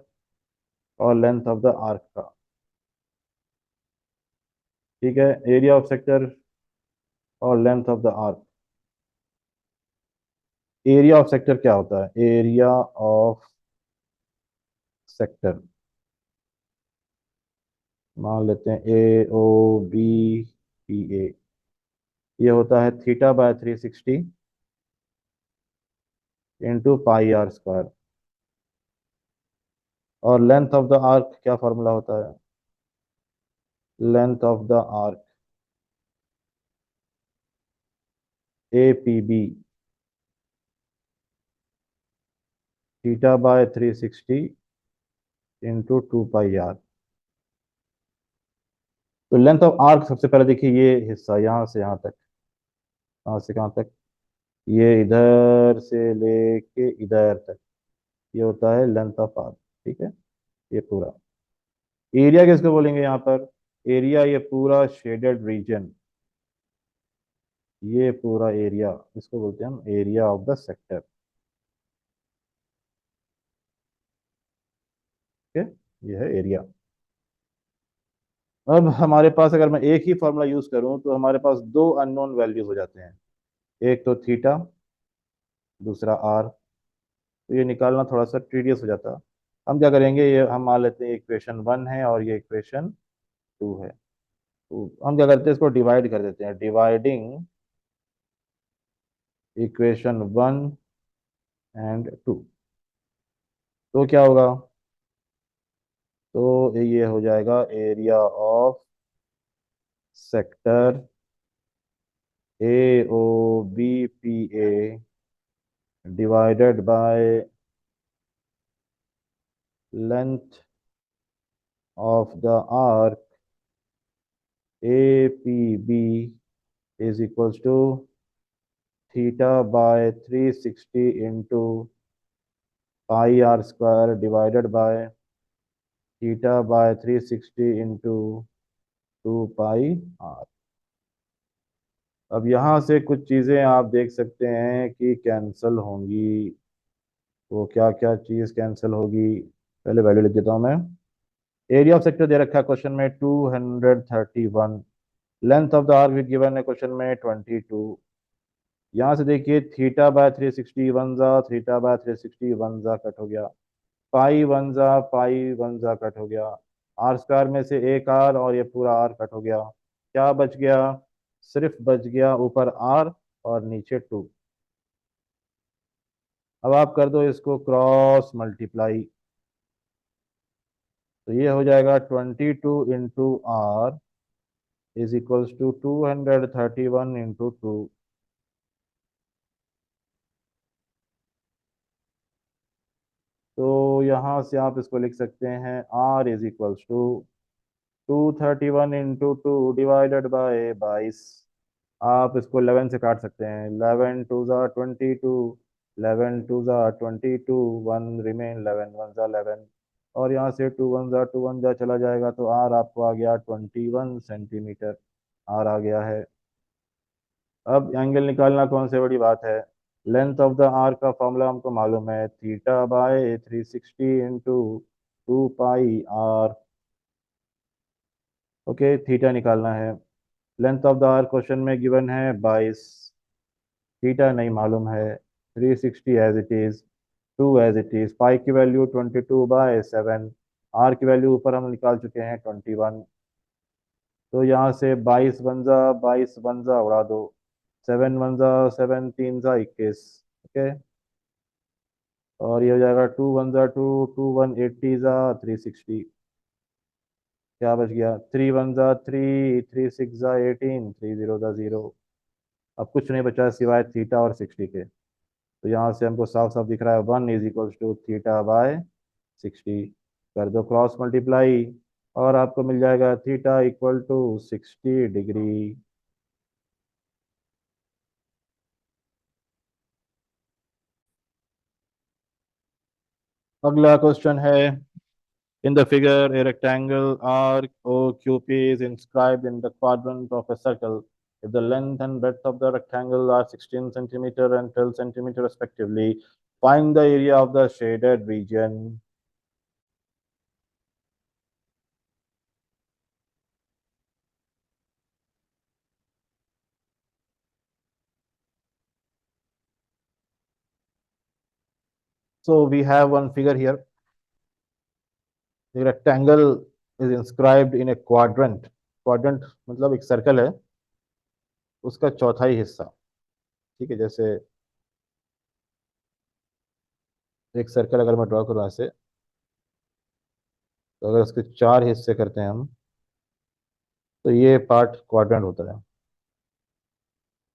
और लेंथ ऑफ द आर्क का। ठीक है, एरिया ऑफ सेक्टर और length of the arc. Area of sector क्या होता है? एरिया ऑफ सेक्टर मान लेते हैं ए ओ बी पी ए। ये होता है theta by 360 into pi r square. और लेंथ ऑफ द आर्क क्या फॉर्मूला होता है? Length of the arc A P B theta by 360 into 2 pi r. तो लेंथ ऑफ आर्क सबसे पहले देखिए, ये हिस्सा यहाँ से यहाँ तक, कहाँ से कहाँ तक? ये इधर से लेके इधर तक, ये होता है लेंथ ऑफ आर्क। ठीक है? ये पूरा एरिया किसको बोलेंगे यहाँ पर? एरिया ये पूरा शेडेड रीजन, ये पूरा एरिया इसको बोलते हैं हम एरिया ऑफ द सेक्टर। ठीक है? ये है एरिया। अब हमारे पास अगर मैं एक ही फॉर्मूला यूज करूं तो हमारे पास दो अननोन वैल्यू हो जाते हैं। एक तो थीटा, दूसरा आर। तो ये निकालना थोड़ा सा टीडियस हो जाता। हम क्या करेंगे, ये हम मान लेते हैं इक्वेशन 1 है और ये इक्वेशन 2 है। तो हम क्या करते हैं, इसको डिवाइड कर देते हैं। Dividing equation 1 and 2। तो क्या होगा? तो ये हो जाएगा area of sector A O B P A divided by length of the arc A P B is equals to theta by 360 into pi r square divided by theta by 360 into 2 pi r. अब यहाँ से कुछ चीज़ें आप देख सकते हैं कि कैंसिल होंगी। वो क्या क्या चीज़ कैंसिल होगी? पहले वैल्यू लिख देता हूँ मैं। एरिया ऑफ सेक्टर दे रखा है क्वेश्चन में 231। लेंथ ऑफ द आर्क भी गिवन है क्वेश्चन में 22। यहाँ से देखिए थीटा बाय 360 वन जा, थीटा बाय 360 वन जा कट हो गया। पाई वन जा, पाई वन जा कट हो गया। आर स्क्वायर में से एक आर और ये पूरा आर कट हो गया। क्या बच गया? सिर्फ बच गया ऊपर आर और नीचे 2। अब आप कर दो इसको क्रॉस मल्टीप्लाई। तो ये हो जाएगा 22 into r is equals to 231 into 2। तो यहाँ से आप इसको लिख सकते हैं R is equals to 231 into 2 divided by 22। आप इसको 11 से काट सकते हैं। 11 2 ज़ा 22, 11 2 ज़ा 22, 1 रिमेन, 11 1 ज़ा 11। और यहाँ से 2 1 ज़ा चला जाएगा तो आर आपको आ गया 21 सेंटीमीटर। आर आ गया है। अब एंगल निकालना कौन से बड़ी बात है। लेंथ ऑफ द आर का फॉर्मूला हमको मालूम है, थीटा/360 into 2 pi R. Okay, theta निकालना है। Length of the arc question में गिवन है 22। थीटा नहीं मालूम है। 360 as it is, 2 as it is, pi की वैल्यू 22/7। आर की वैल्यू ऊपर हम निकाल चुके हैं 21। तो यहाँ से 22 1 ज़ा उड़ा दो। 7 1 ज़ा 7, 3 ज़ा 21। ओके, और ये हो जाएगा 2 1 ज़ा 2, 2 1 80 ज़ा 360। क्या बच गया, 3 1 ज़ा 3, 3 6 ज़ा 18, 3 0 ज़ा 0। अब कुछ नहीं बचा सिवाय थीटा और 60 के। तो यहाँ से हमको साफ साफ दिख रहा है 1 इज इक्वल्स टू थीटा/60। कर दो क्रॉस मल्टीप्लाई और आपको मिल जाएगा थीटा इक्वल टू 60 डिग्री। अगला क्वेश्चन है, in the figure a rectangle arc OQP is inscribed in the quadrant of a circle. If the length and breadth of the rectangle are 16 centimeter and 12 centimeter respectively, find the area of the shaded region. So we have one figure here. The rectangle is inscribed in a quadrant. Quadrant मतलब एक circle है, उसका चौथाई हिस्सा। ठीक है, जैसे एक सर्कल अगर मैं ड्रॉ करूँ ऐसे, तो अगर उसके 4 हिस्से करते हैं हम, तो ये पार्ट क्वाड्रेंट होता है।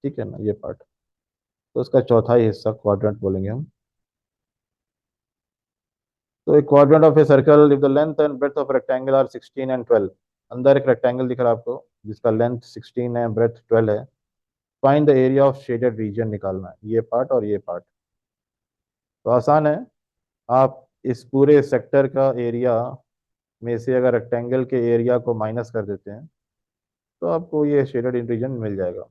ठीक है ना, ये पार्ट, तो उसका चौथाई हिस्सा क्वाड्रेंट बोलेंगे हम। तो एक quadrant of a circle if the length and breadth of rectangle are 16 and 12। अंदर एक रेक्टेंगल दिख रहा है आपको जिसका लेंथ 16 है, ब्रेथ 12 है। Find the area of shaded region निकालना है, ये पार्ट और ये पार्ट। तो आसान है। आप इस पूरे सेक्टर का एरिया में से अगर रेक्टेंगल के एरिया को माइनस कर देते हैं तो आपको ये शेडेड रीजन मिल जाएगा।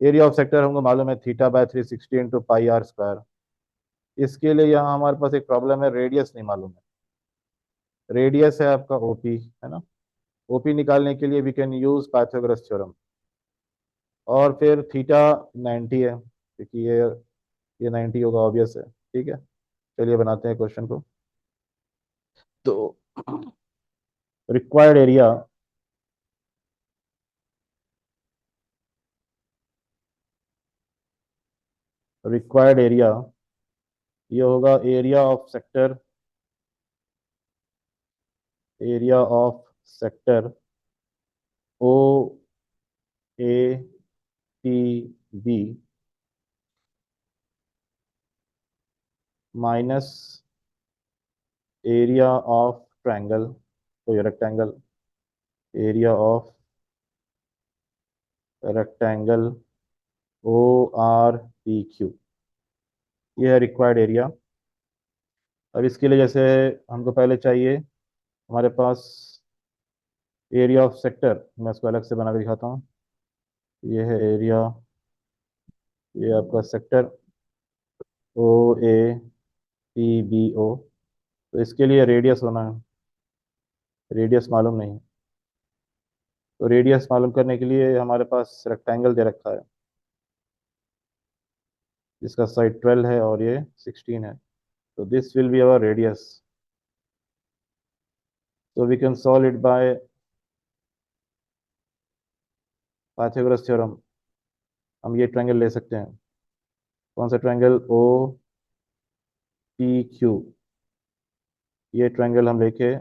एरिया ऑफ सेक्टर हमको मालूम है थीटा/360 इंटू पाई r²। इसके लिए यहाँ हमारे पास एक प्रॉब्लम है, रेडियस नहीं मालूम है। रेडियस है आपका ओपी, है ना। ओपी निकालने के लिए we can use Pythagoras theorem. और फिर थीटा 90 है, क्योंकि ये 90 होगा, ऑब्वियस है। ठीक है, चलिए बनाते हैं क्वेश्चन को। तो रिक्वायर्ड एरिया, रिक्वायर्ड एरिया ये होगा area of sector, area of sector O A T B minus area of triangle, तो ये rectangle, area of rectangle ORPQ, ये है रिक्वायर्ड एरिया। अब इसके लिए जैसे हमको पहले चाहिए हमारे पास एरिया ऑफ सेक्टर, मैं इसको अलग से बना के दिखाता हूँ। ये है एरिया, ये आपका सेक्टर OAPBO। तो इसके लिए रेडियस होना है, रेडियस मालूम नहीं। तो रेडियस मालूम करने के लिए हमारे पास रेक्टेंगल दे रखा है जिसका साइड 12 है और ये 16 है। तो this will be our radius. So we can solve it by Pythagoras theorem. हम ये ट्रायंगल ले सकते हैं। कौन सा ट्रायंगल, OPQ। ये ट्रायंगल हम लेके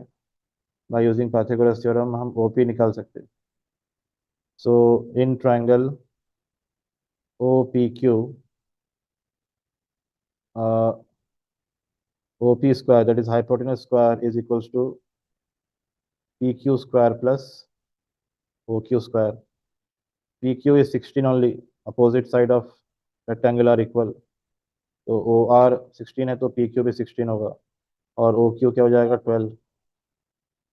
बाय यूजिंग पाइथागोरस थ्योरम हम OP निकाल सकते हैं। So in triangle OPQ, OP square, that is hypotenuse square, is equals to PQ square plus OQ square. PQ is 16 only, opposite side of rectangle are equal, तो OR 16 है तो PQ भी 16 होगा, और OQ क्या हो जाएगा 12।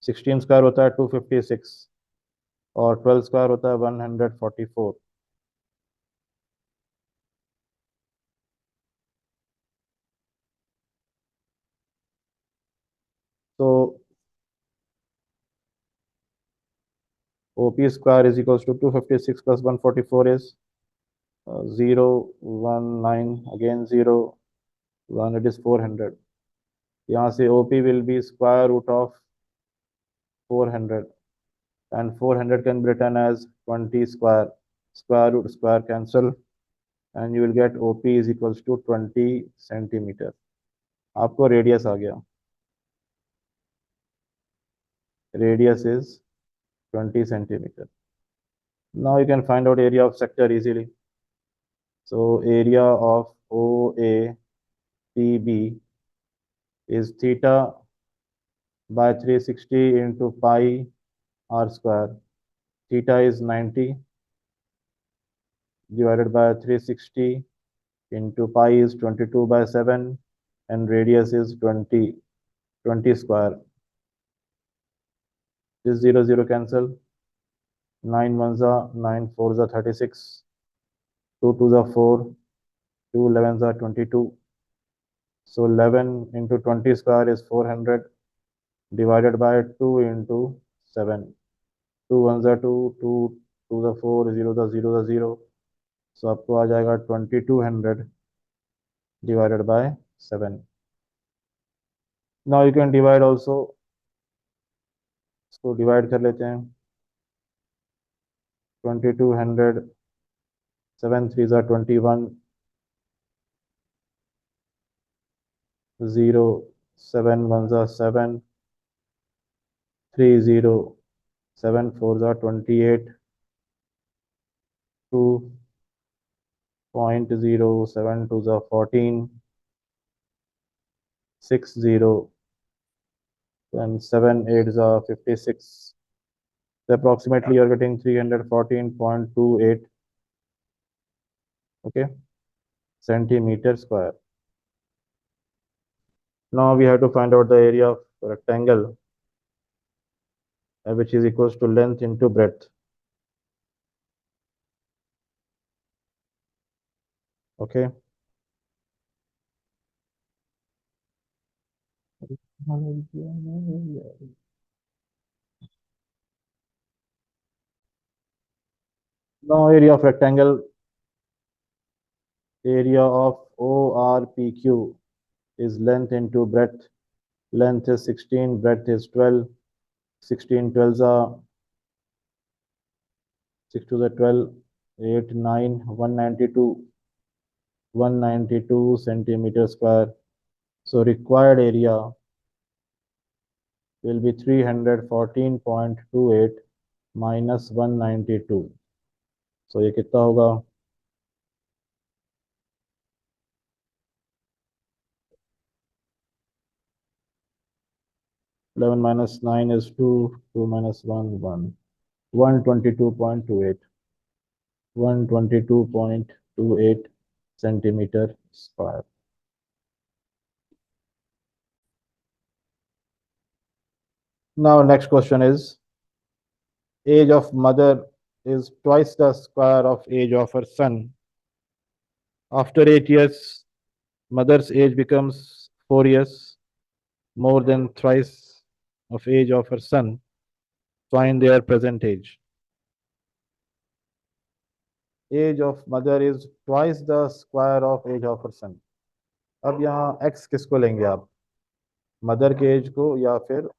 16 स्क्वायर होता है 256 और 12 स्क्वायर होता है 144। तो OP square is equals to 256 plus 144 is 0, 1, 9, again 0, 1, it is 400. यहाँ से OP will be square root of 400 and 400 can be written as 20 square. Square root square cancel and you will get OP is equals to 20 centimeter. आपको radius आ गया, radius is 20 centimeter. Now you can find out area of sector easily. So area of OAPB is theta by 360 into pi r square. Theta is 90 divided by 360 into pi is 22 by 7 and radius is 20 square. This 0 0 cancel. 9 ones are 9 fours are 36, 2 twos are 4, 2 11s are 22. So 11 into 20 square is 400 divided by 2 into 7. 2 ones are 2, 2 twos are 4, 0 are 0 are 0. So आपको आ जाएगा 2200 divided by 7. Now you can divide also. इसको divide कर लेते हैं. 2200, 7 threes are 21, 0, 7 ones are 7, 3 0, 7 fours are 28, 2.0, 7 twos are 14, 6 0, and 7 eights are 56. So approximately you're getting 314.28, okay, centimeter square. Now we have to find out the area of rectangle, which is equals to length into breadth. Okay. Now area of rectangle, area of ORPQ is length into breadth. Length is 16, breadth is 12. 16 12s are 6 to the 12, 8, 9, 192 centimeter square. So required area will be 314.28 minus 192. So ये कितना होगा? 11 minus 9 is 2, 2 minus 1, 1. 122.28. 122.28 centimeter square. Now next question is, age of mother is twice the square of age of her son. After 8 years, mother's age becomes 4 years, more than thrice of age of her son. Find their present age. Age of mother is twice the square of age of her son. अब यहाँ x किसको लेंगे आप, mother के as को या फिर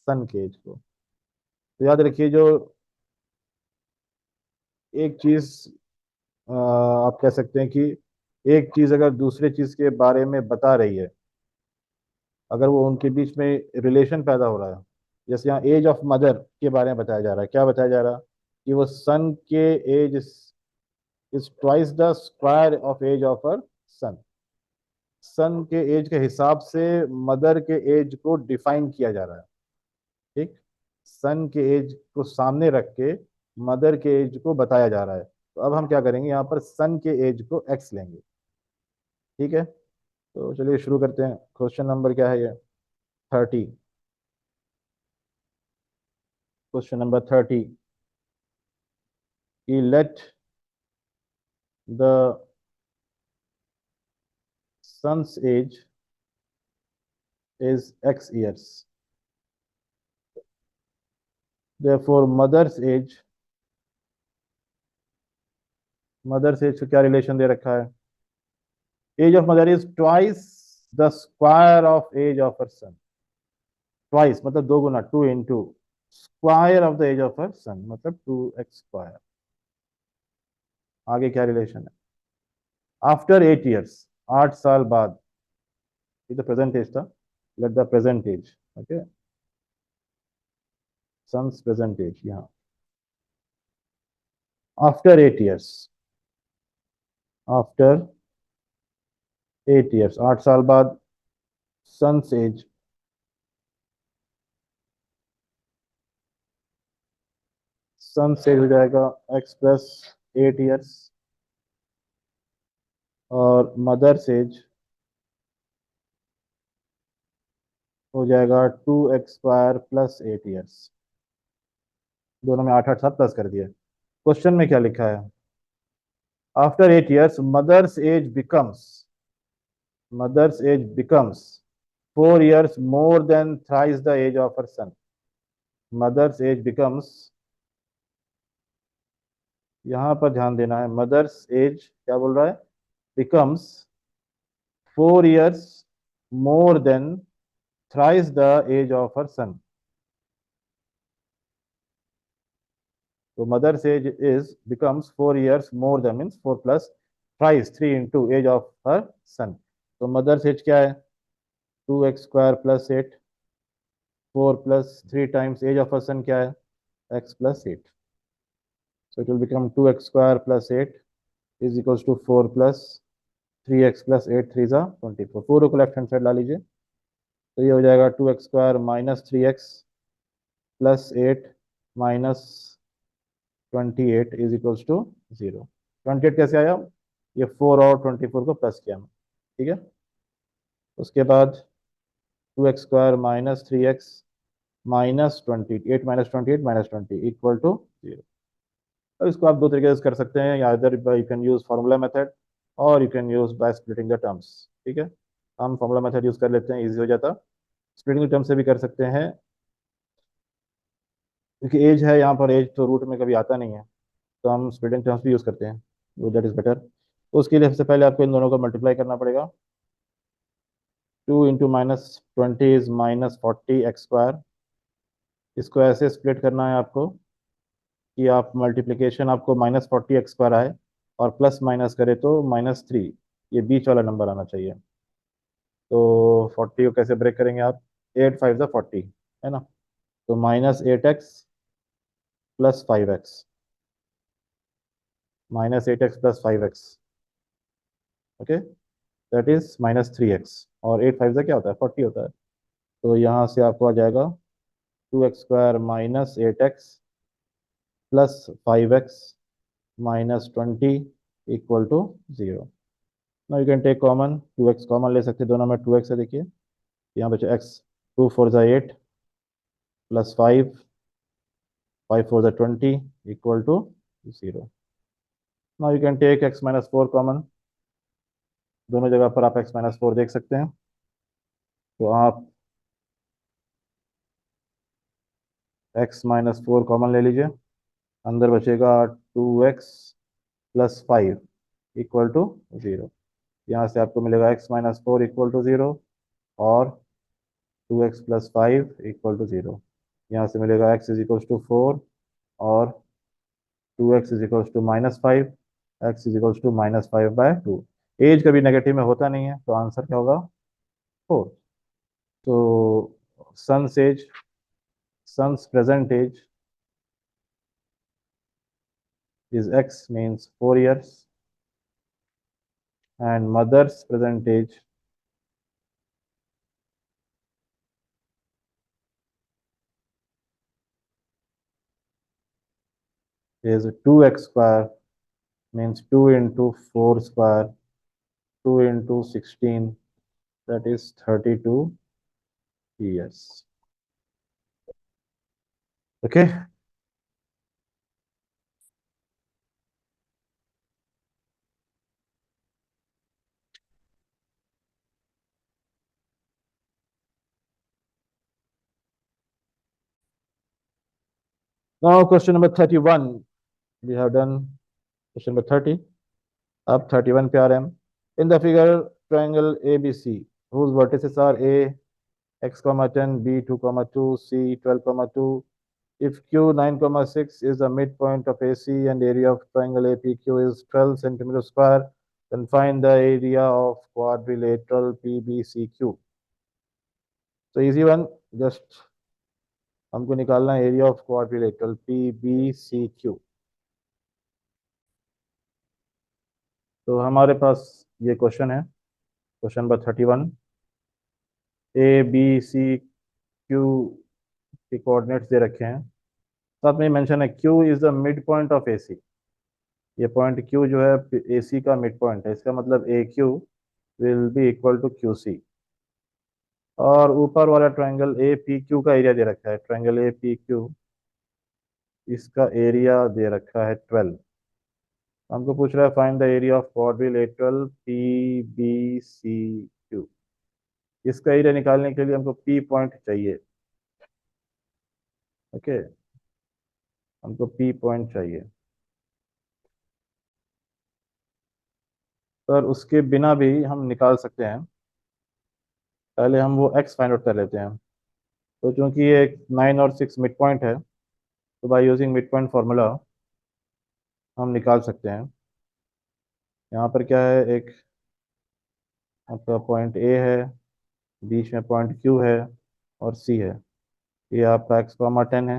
सन के एज को? तो याद रखिए, जो एक चीज आप कह सकते हैं कि एक चीज अगर दूसरे चीज के बारे में बता रही है, अगर वो उनके बीच में रिलेशन पैदा हो रहा है, जैसे यहाँ एज ऑफ मदर के बारे में बताया जा रहा है, क्या बताया जा रहा है? कि वो सन के age is twice the square of age of her son. Son के एज के हिसाब से मदर के एज को डिफाइन किया जा रहा है। ठीक, सन के एज को सामने रख के मदर के एज को बताया जा रहा है। तो अब हम क्या करेंगे, यहाँ पर सन के एज को एक्स लेंगे। ठीक है, तो चलिए शुरू करते हैं। क्वेश्चन नंबर क्या है ये, 30। क्वेश्चन नंबर 30 कि let the son's age is x years, therefore mother's age को क्या रिलेशन दे रखा है, age of mother is twice the square of age of her son. Twice मतलब दो गुना, two into square of the age of her son मतलब 2x²। आगे क्या रिलेशन है, आफ्टर 8 years, 8 साल बाद, ये तो प्रेजेंट एज था, let the present age, okay, son's present age यहाँ, आफ्टर 8 years, आफ्टर 8 years, 8 साल बाद सन्स एज सन्स एज हो जाएगा x + 8 years, और मदर्स एज हो जाएगा 2x² + 8 years। दोनों में 8 8 साल प्लस कर दिया। क्वेश्चन में क्या लिखा है, after 8 years mother's age becomes 4 years more than thrice the age of her son। Mother's age becomes, यहां पर ध्यान देना है, मदर्स एज क्या बोल रहा है, becomes 4 years more than thrice the age of her son। तो mother's age is becomes 4 years more than means 4 + thrice 3 into age of her son. तो मदर्स एज क्या है, 2x² + 8, 4 + 3 times as of her सन क्या है, x + 8। So it will become 2x² + 8 is equals to 4 + 3x + 8 3 जा 24। 4 को left hand side ला लीजिए, तो ये हो जाएगा 2x² - 3x + 8 - 28 is equals to 0। 28 कैसे आया, ये 4 और 24 को प्लस किया मैं, ठीक है। उसके बाद 2x² - 3x - 28 -28 इक्वल टू 0। अब इसको आप दो तरीके से कर सकते हैं, या इधर you can use formula method और you can use by splitting the terms. ठीक है, हम फार्मूला मेथड यूज कर लेते हैं, इजी हो जाता। स्प्लिटिंग टर्म से भी कर सकते हैं, क्योंकि एज है यहाँ पर, एज तो रूट में कभी आता नहीं है, तो हम स्प्लिटिंग टर्म्स भी यूज करते हैं, वो दैट इज बेटर। तो उसके लिए सबसे पहले आपको इन दोनों को मल्टीप्लाई करना पड़ेगा। 2 × -20 इज -40x²। इसको ऐसे स्प्लिट करना है आपको कि आप मल्टीप्लिकेशन आपको -40x² आए और प्लस माइनस करे तो -3, ये बीच वाला नंबर आना चाहिए। तो 40 को कैसे ब्रेक करेंगे आप, 8 5 ज़ा 40 है ना, तो -8x + 5x, -8x + 5x, okay, that is -3x, और 8 5 ज़ा क्या होता है, 40 होता है। तो यहाँ से आपको आ जाएगा 2x² - 8x + 5x -20 equal to 0। Now you can take common, 2x common ले सकते हैं, दोनों में 2x है, देखिए यहाँ बचे x, 2 4 ज़ा 8 + 5 5 4 ज़ा 20 equal to 0। Now you can take x - 4 common, दोनों जगह पर आप x - 4 देख सकते हैं, तो आप x - 4 कॉमन ले लीजिए, अंदर बचेगा 2x + 5 इक्वल टू 0। यहाँ से आपको मिलेगा x - 4 इक्वल टू 0 और 2x + 5 इक्वल टू 0। यहाँ से मिलेगा x इज इक्वल्स टू 4 और 2x is equals to -5, x is equals to -5/2। Age कभी नेगेटिव में होता नहीं है, तो आंसर क्या होगा, 4। तो son's age, son's present age is X means 4 years, and mother's present age is 2x square means 2 into 4 square, 2 into 16, that is 32 years. Okay. Now question number 31. We have done question number 30. Up 31 पे आ रहे हैं हम. In the figure, triangle ABC, whose vertices are A, x comma 10, B 2 comma 2, C 12 comma 2. If Q 9 comma 6 is the midpoint of AC and area of triangle APQ is 12 centimeter square, then find the area of quadrilateral PBCQ. So easy one, just हमको निकालना है area of quadrilateral PBCQ. तो हमारे पास ये question है, question number 31. ABCQ के coordinates दे रखे हैं, साथ में मेंशन है Q is the mid point of AC. ये पॉइंट Q जो है AC का मिड पॉइंट है, इसका मतलब AQ will be equal to QC. और ऊपर वाला ट्रायंगल APQ का एरिया दे रखा है, ट्रायंगल APQ इसका एरिया दे रखा है 12. हमको पूछ रहा है find the area of quadrilateral PBCQ. इसका एरिया निकालने के लिए हमको P पॉइंट चाहिए. ओके, हमको P पॉइंट चाहिए. पर उसके बिना भी हम निकाल सकते हैं. पहले हम वो x फाइंड आउट कर लेते हैं. तो चूंकि ये 9 और 6 मिड पॉइंट है, तो by using mid point formula हम निकाल सकते हैं. यहाँ पर क्या है, एक आपका पॉइंट A है, बीच में पॉइंट Q है और C है. ये आपका x कॉमा 10 है,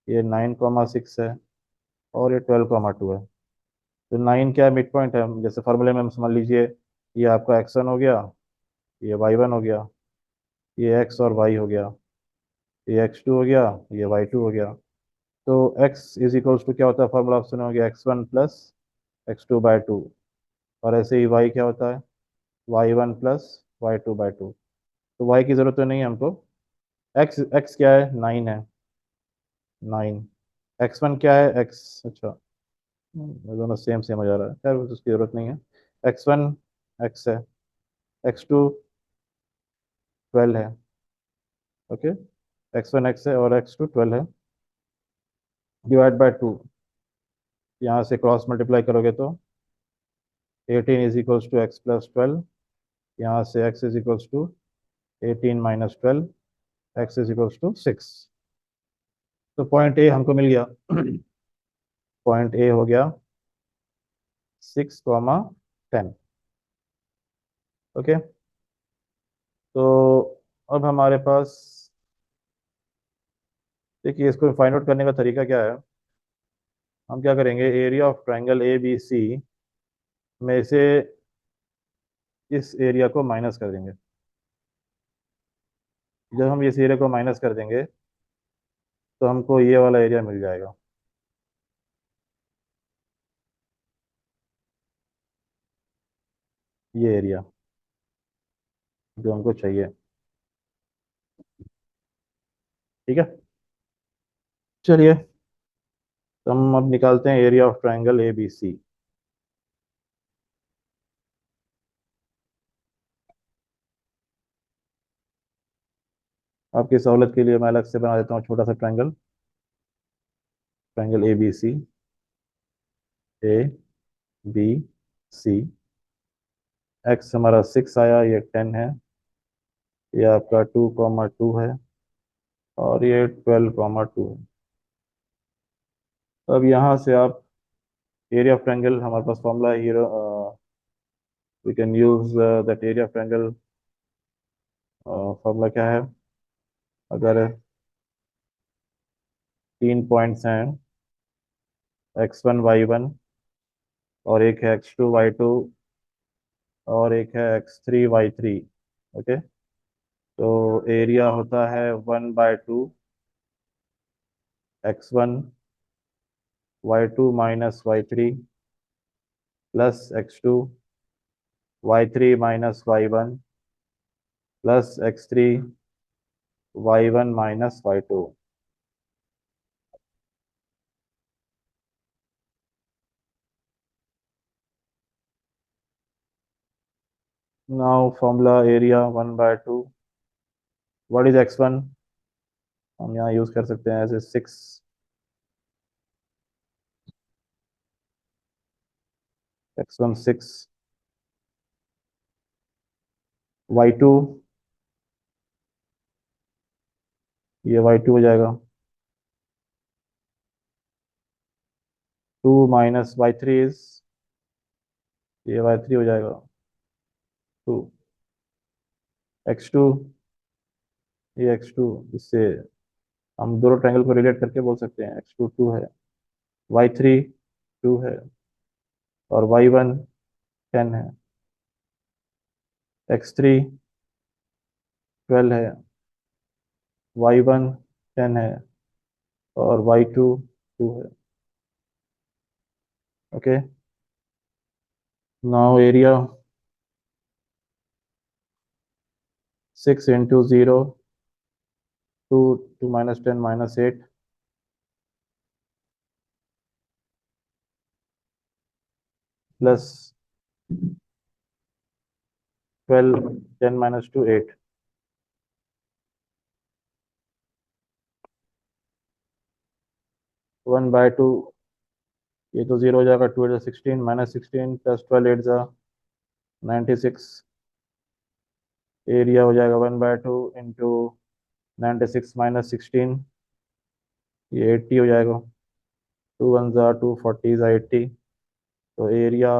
ये 9 कॉमा 6 है और ये 12 कॉमा 2 है. तो 9 क्या मिड पॉइंट है, जैसे फार्मूले में हम समझ लीजिए ये आपका x1 हो गया, ये y1 हो गया, ये x और y हो गया, ये x2 हो गया, ये y2 हो गया. तो x इज इक्वल्स टू क्या होता है, फार्मूला ऑप्शन हो गया x1 प्लस x2/2. और ऐसे ही y क्या होता है, y1 प्लस y2/2. तो y की ज़रूरत तो नहीं है हमको. x क्या है, 9 है, 9. x1 क्या है, x, अच्छा ये दोनों सेम सेम हो जा रहा है, खैर उसकी ज़रूरत नहीं है. x1 x है, x2 12 है. ओके, x1 x है और x2 12 है. डिवाइड बाय 2, यहाँ से क्रॉस मल्टीप्लाई करोगे तो 18 is equals to x plus 12. यहाँ से x is equals to 18 minus 12, x is equals to 6. तो पॉइंट ए हमको मिल गया. पॉइंट ए हो गया 6 कॉमा 10. ओके, तो अब हमारे पास, देखिए इसको फाइंड आउट करने का तरीका क्या है. हम क्या करेंगे, एरिया ऑफ ट्रायंगल ABC में से इस एरिया को माइनस कर देंगे. जब हम इस एरिया को माइनस कर देंगे तो हमको ये वाला एरिया मिल जाएगा, ये एरिया जो हमको चाहिए. ठीक है, चलिए तो हम अब निकालते हैं एरिया ऑफ ट्रायंगल ABC. आपकी सहूलत के लिए मैं अलग से बना देता हूँ छोटा सा triangle. Triangle ABC, ABC. x हमारा 6 आया, ये 10 है, ये आपका 2,2 है और ये 12,2 है. अब यहाँ से आप एरिया ऑफ ट्रायंगल, हमारे पास फॉर्मूला है hero, we can use that area of triangle. Formula क्या है, अगर 3 पॉइंट्स हैं x1 y1, और एक है x2 y2, और एक है x3 y3। ओके, तो एरिया होता है 1/2 x1 y2 - y3 plus x2 y3 - y1 plus x3 y1 - y2। Now formula area 1/2, what is x1? हम यहाँ यूज कर सकते हैं एज ए 6, x1 6, y2, ये y2 हो जाएगा, 2 - y3 इज, ये y3 हो जाएगा 2, x2, ये x2, इससे हम दोनों ट्रायंगल को रिलेट करके बोल सकते हैं x2 2 है, y3 2 है, और y1 10 है, x3 12 है, y1 10 है, और y2 2 है। ओके, नाउ एरिया 6 × 0, 2 2 - 10 - 8 प्लस 12 10 - 2 8, 1/2, ये तो 0 हो जाएगा, 2 8 16 -16 प्लस 12 8 96, एरिया हो जाएगा 1/2 इंटू 96 - 16, ये 80 हो जाएगा, 2 1 2 40 80, तो area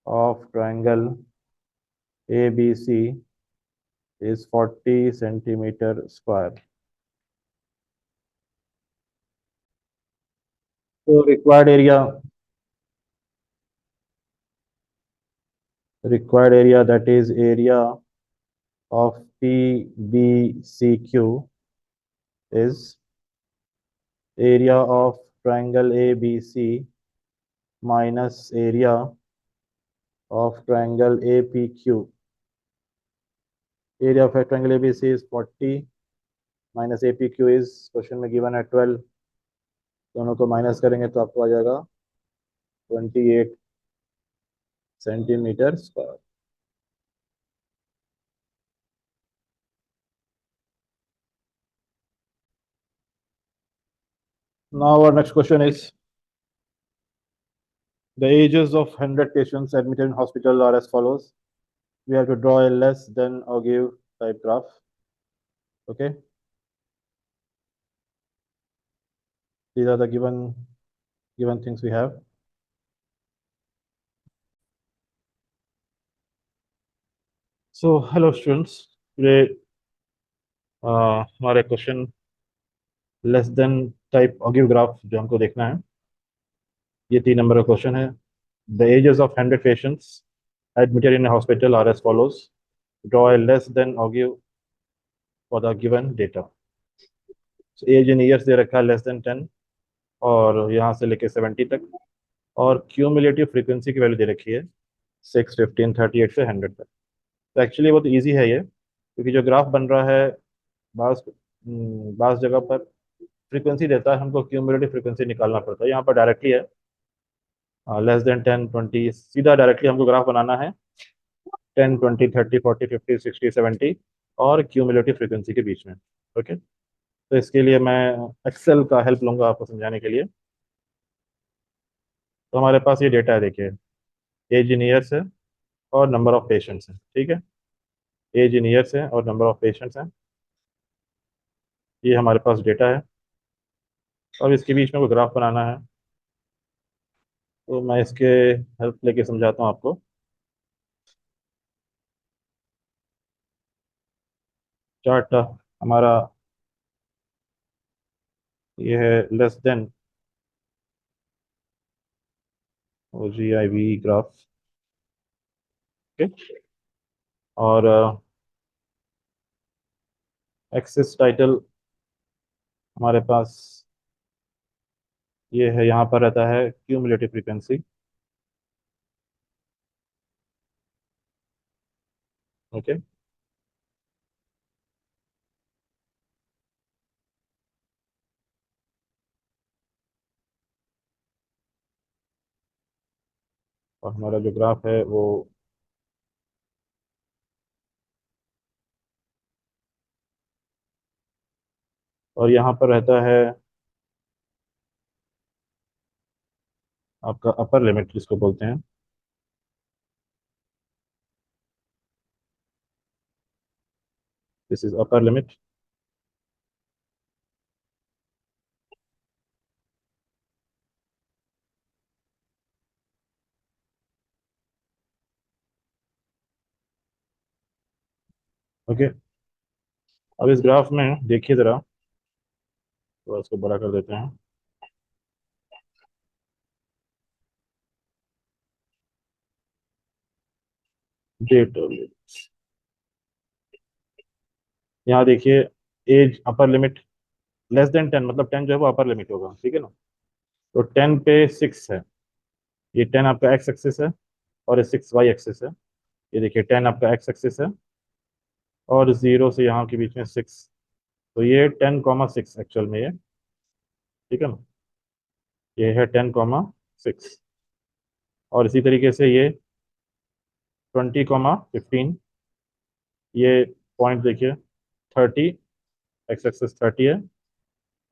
of triangle A B C is 40 cm²। तो required area, that is area of PBCQ, is area of triangle ABC minus area of triangle APQ. Area of a triangle ABC is 40 minus APQ is question में given है 12, दोनों को minus करेंगे तो आपको आ जाएगा 28 cm²। Now our next question is, the ages of 100 patients admitted in hospital are as follows. We have to draw a less than or give type graph. Okay, these are the given things we have. So hello students, today हमारे question less than type और give graph जो हमको देखना है, ये 3 number का question है। The ages of 100 patients admitted in hospital are as follows, draw a less than ogive for the given data. Age in years दे रखा है लेस देन 10, और यहाँ से लेके 70 तक, और क्यूमुलेटिव फ्रीक्वेंसी की वैल्यू दे रखी है 6 15 38 से 100 तक। तो एक्चुअली बहुत ईजी है ये, क्योंकि जो ग्राफ बन रहा है बास बास जगह पर फ्रीक्वेंसी देता है, हमको क्यूमुलेटिव फ्रीक्वेंसी निकालना पड़ता है। यहाँ पर डायरेक्टली है लेस देन 10 20, सीधा डायरेक्टली हमको ग्राफ बनाना है 10 20 30 40 50 60 70 और क्यूमुलेटिव फ्रीक्वेंसी के बीच में। ओके, तो इसके लिए मैं एक्सेल का हेल्प लूंगा आपको समझाने के लिए। तो हमारे पास ये डेटा है, देखिए एज इन ईयर्स है और नंबर ऑफ पेशेंट्स है। ठीक है, एज इन ईयर्स है और नंबर ऑफ पेशेंट्स हैं, ये हमारे पास डेटा है। अब इसके बीच में कोई ग्राफ बनाना है, तो मैं इसके हेल्प लेके समझाता हूँ आपको। चार्ट हमारा ये है less than O G I V graph. Okay. और एक्सिस टाइटल हमारे पास ये है, यहाँ पर रहता है क्यूमुलेटिव फ्रीक्वेंसी। ओके। और हमारा जो ग्राफ है वो, और यहाँ पर रहता है आपका अपर लिमिट जिसको बोलते हैं। This is upper limit. Okay. अब इस ग्राफ में देखिए जरा, थोड़ा इसको बड़ा कर देते हैं। डेट, यहाँ देखिए, as upper limit less than 10, मतलब 10 जो है वो अपर लिमिट होगा, ठीक है ना। तो 10 पे 6 है, ये 10 आपका एक्स एक्सिस है और ये 6 वाई एक्सिस है। ये देखिए 10 आपका एक्स एक्सिस है और 0 से यहाँ के बीच में 6, तो ये 10,6 एक्चुअल में ये, ठीक है ना। ये है 10,6। और इसी तरीके से ये 20,15, ये पॉइंट देखिए 30, एक्स एक्सिस 30 है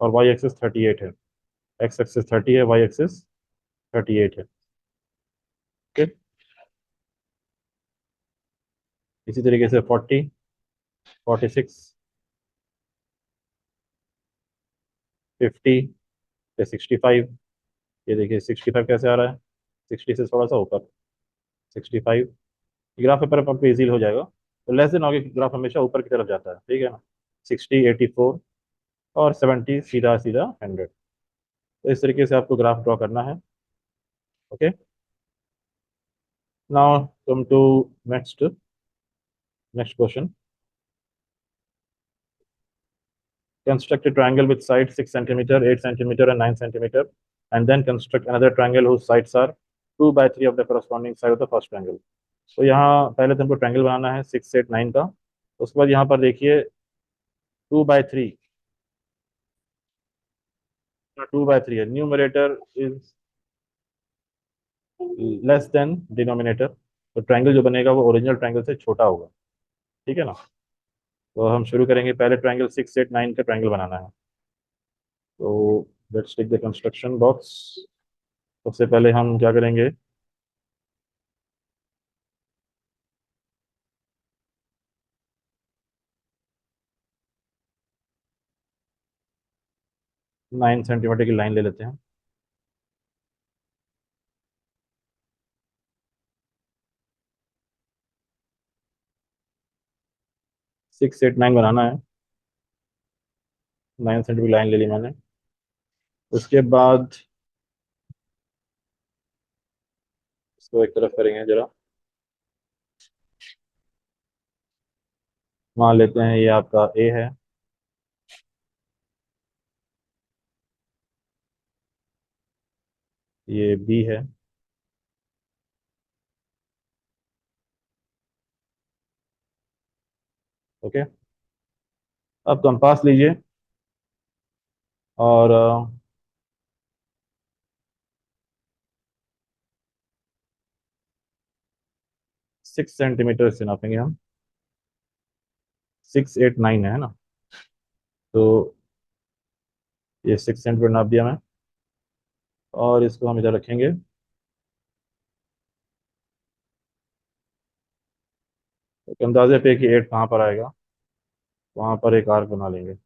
और वाई एक्सिस 38 है। एक्स एक्सिस 30 है, वाई एक्सिस 38 है। ओके। इसी तरीके से 40, 46, 50 से 65। ये देखिए 65 कैसे आ रहा है, 60 से थोड़ा सा ऊपर, 65। ग्राफ पेपर पर आपको इजीली हो जाएगा। तो लेस देन आगे ग्राफ हमेशा ऊपर की तरफ जाता है, ठीक है ना। 60, 84 और 70 सीधा सीधा 100। तो इस तरीके से आपको ग्राफ ड्रॉ करना है। Okay. Now come to next next question. Construct a triangle with sides 6 centimeter, 8 centimeter, and 9 centimeter, and then construct another triangle whose sides are 2 by 3 of the corresponding side of the first triangle. तो यहाँ पहले तो हमको triangle बनाना है 6, 8, 9 का। उसके बाद यहाँ पर देखिए 2 by 3, 2 by 3 है, numerator is less than denominator. तो ट्रायंगल जो बनेगा वो ओरिजिनल ट्रायंगल से छोटा होगा, ठीक है ना। तो हम शुरू करेंगे, पहले ट्रायंगल 6, 8, 9 का ट्रायंगल बनाना है। तो let's take the construction box. सबसे पहले हम क्या करेंगे, 9 सेंटीमीटर की लाइन ले लेते हैं। 6, 8, 9 बनाना है। 9 सेंटीमीटर की लाइन ले ली मैंने। उसके बाद इसको एक तरफ करेंगे जरा, मान लेते हैं ये आपका ए है, ये बी है। ओके। अब कंपास लीजिए और 6 सेंटीमीटर से नापेंगे हम। 6, 8, 9 है ना। तो ये 6 सेंटीमीटर नाप दिया मैं, और इसको हम इधर रखेंगे। तो अंदाजे पे कि 8 कहाँ पर आएगा, वहां पर एक आर्क बना लेंगे।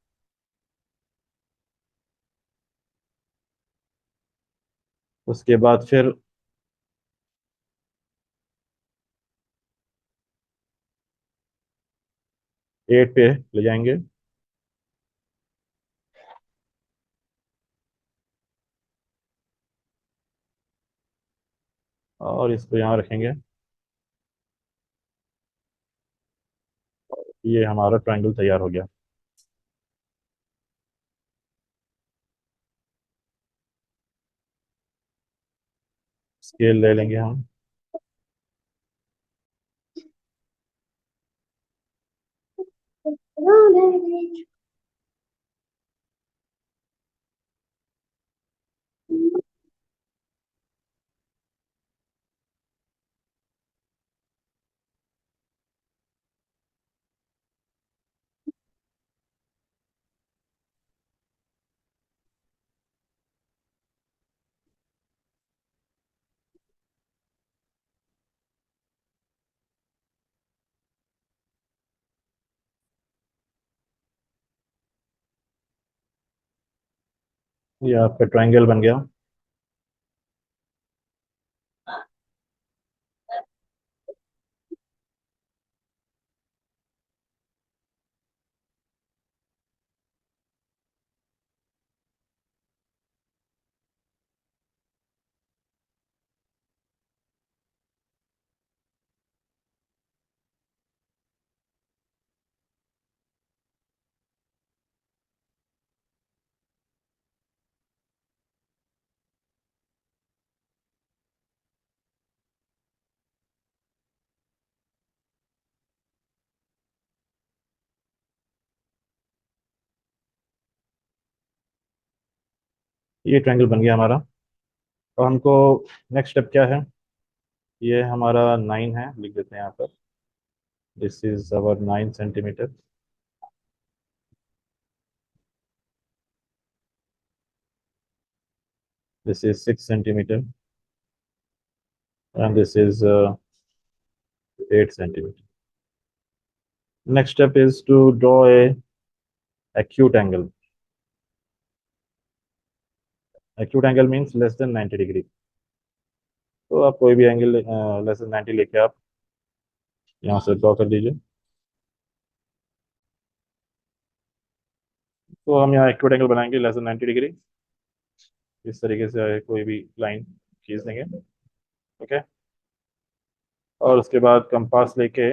उसके बाद फिर 8 पे ले जाएंगे। और इसको यहाँ रखेंगे। ये हमारा ट्रायंगल तैयार हो गया। स्केल ले लेंगे हम। ये आपका ट्रायंगल बन गया। ये ट्रायंगल बन गया हमारा। और हमको नेक्स्ट स्टेप क्या है? ये हमारा 9 है, लिख देते हैं यहाँ पर। This is our 9 centimetre. This is 6 centimetre. And this is 8 centimetre. Next step is to draw a acute angle. Acute angle means less than 90 degree. तो आप कोई भी एंगल लेस देन 90 लेके आप यहाँ से ड्रॉ कर दीजिए। तो हम यहाँ एक्यूट एंगल बनाएंगे लेस देन 90 डिग्री। इस तरीके से कोई भी लाइन खींच देंगे। ओके। और उसके बाद कंपास लेके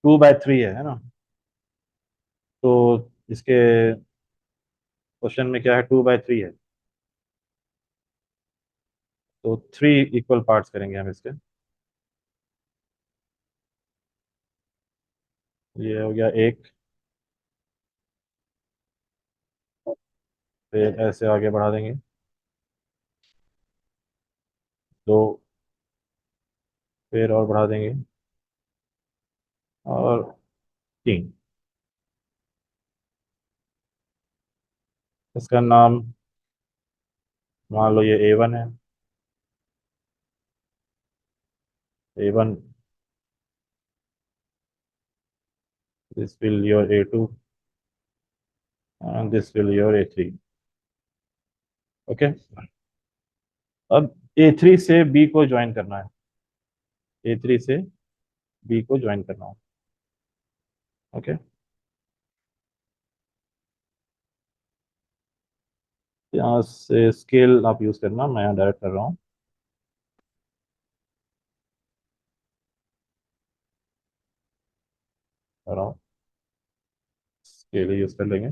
2/3 है ना? तो इसके क्वेश्चन में क्या है, 2/3 है। तो 3 इक्वल पार्ट्स करेंगे हम इसके। ये हो गया एक। फिर ऐसे आगे बढ़ा देंगे। दो। फिर और बढ़ा देंगे। और तीन। इसका नाम मान लो ये A1 है। A1, this will your A2, and this will your A3। Okay. अब A3 से B को ज्वाइन करना है। A3 से B को ज्वाइन करना है। ओके। यहाँ से स्केल आप यूज करना, मैं यहाँ डायरेक्ट कर रहा हूँ। कर रहा हूँ। स्केल यूज कर लेंगे।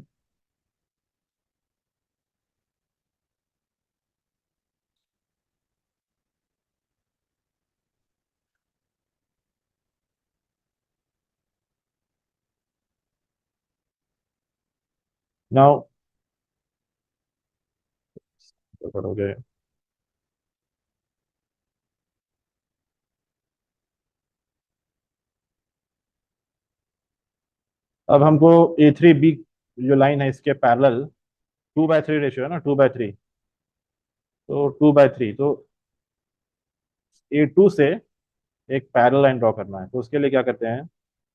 नाउ हो गए। अब हमको A3B जो लाइन है इसके पैरेलल 2/3 रेशियो है ना, 2/3। तो 2/3 तो A2 से एक पैरेलल लाइन ड्रॉ करना है। तो उसके लिए क्या करते हैं,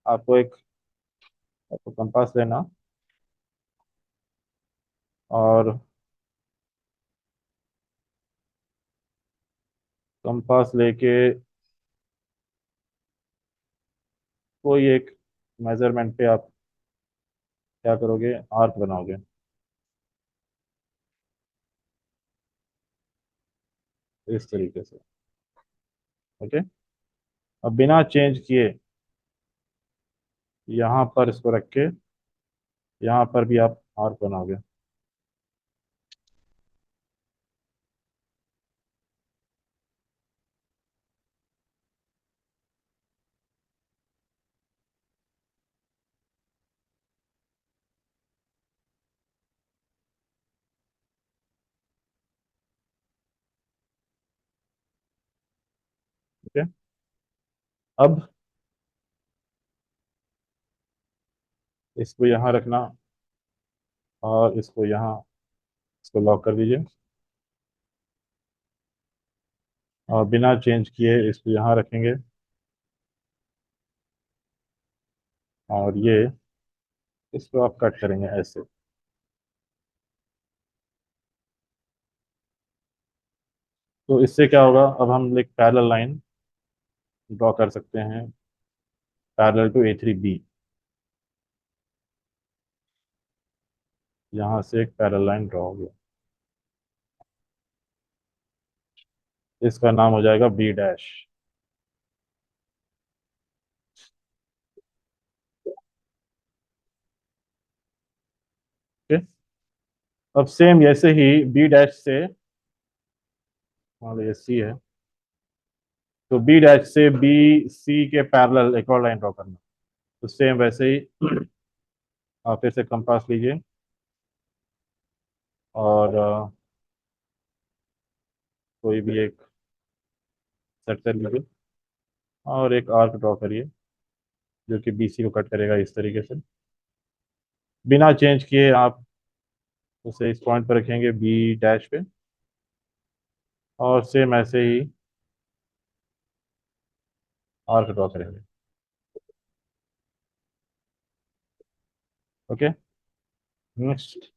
आपको एक आपको कंपास लेना। और कंपास लेके कोई एक मेजरमेंट पे आप क्या करोगे, आर्क बनाओगे। इस तरीके से। ओके। अब बिना चेंज किए यहाँ पर इसको रख के यहाँ पर भी आप आर्क बनाओगे। ओके। अब इसको यहाँ रखना और इसको यहाँ, इसको लॉक कर दीजिए। और बिना चेंज किए इसको यहाँ रखेंगे। और ये, इसको आप कट करेंगे ऐसे। तो इससे क्या होगा, अब हम एक पैरेलल लाइन ड्रॉ कर सकते हैं, पैरेलल टू A3B। यहाँ से एक पैरेलल लाइन ड्रॉ हो गया। इसका नाम हो जाएगा B डैश। ओके। अब सेम ऐसे ही B डैश से, मान लीजिए C है, तो B डैश से BC के पैरेलल एक और लाइन ड्रॉ करना। तो सेम वैसे ही आप फिर से कंपास लीजिए और कोई भी एक सेट कर लीजिए और एक आर्क ड्रॉ करिए जो कि BC को कट करेगा इस तरीके से। बिना चेंज किए आप उसे इस पॉइंट पर रखेंगे B डैश पे, और सेम ऐसे ही आर्क ड्रॉ करेंगे। ओके। नेक्स्ट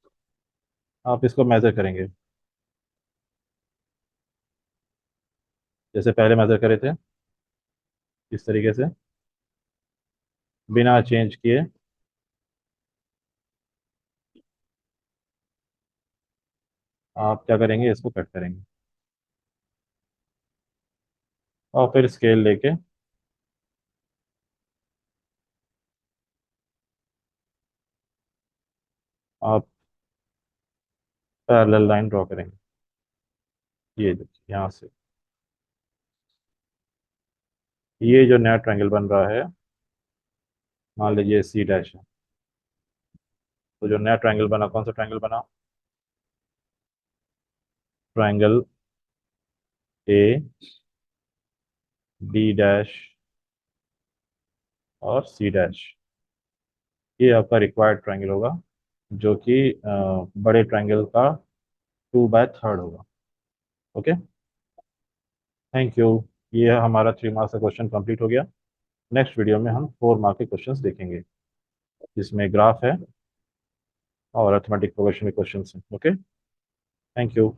आप इसको मेजर करेंगे जैसे पहले मेजर करे थे, इस तरीके से बिना चेंज किए। आप क्या करेंगे, इसको कट करेंगे और फिर स्केल लेके आप पैरेलल लाइन ड्रॉ करेंगे। ये देखिए यहाँ से, ये जो नया ट्रायंगल बन रहा है, मान लीजिए C डैश है। तो जो नया ट्रायंगल बना, कौन सा ट्रायंगल बना, ट्रायंगल A B डैश और C डैश। ये आपका रिक्वायर्ड ट्रायंगल होगा, जो कि बड़े ट्रायंगल का 2/3 होगा। ओके। Thank you. ये हमारा 3 मार्क्स का क्वेश्चन कंप्लीट हो गया। नेक्स्ट वीडियो में हम 4 मार्क के क्वेश्चंस देखेंगे, जिसमें ग्राफ है और अर्थमेटिक प्रोग्रेशन के क्वेश्चंस हैं। ओके। Thank you.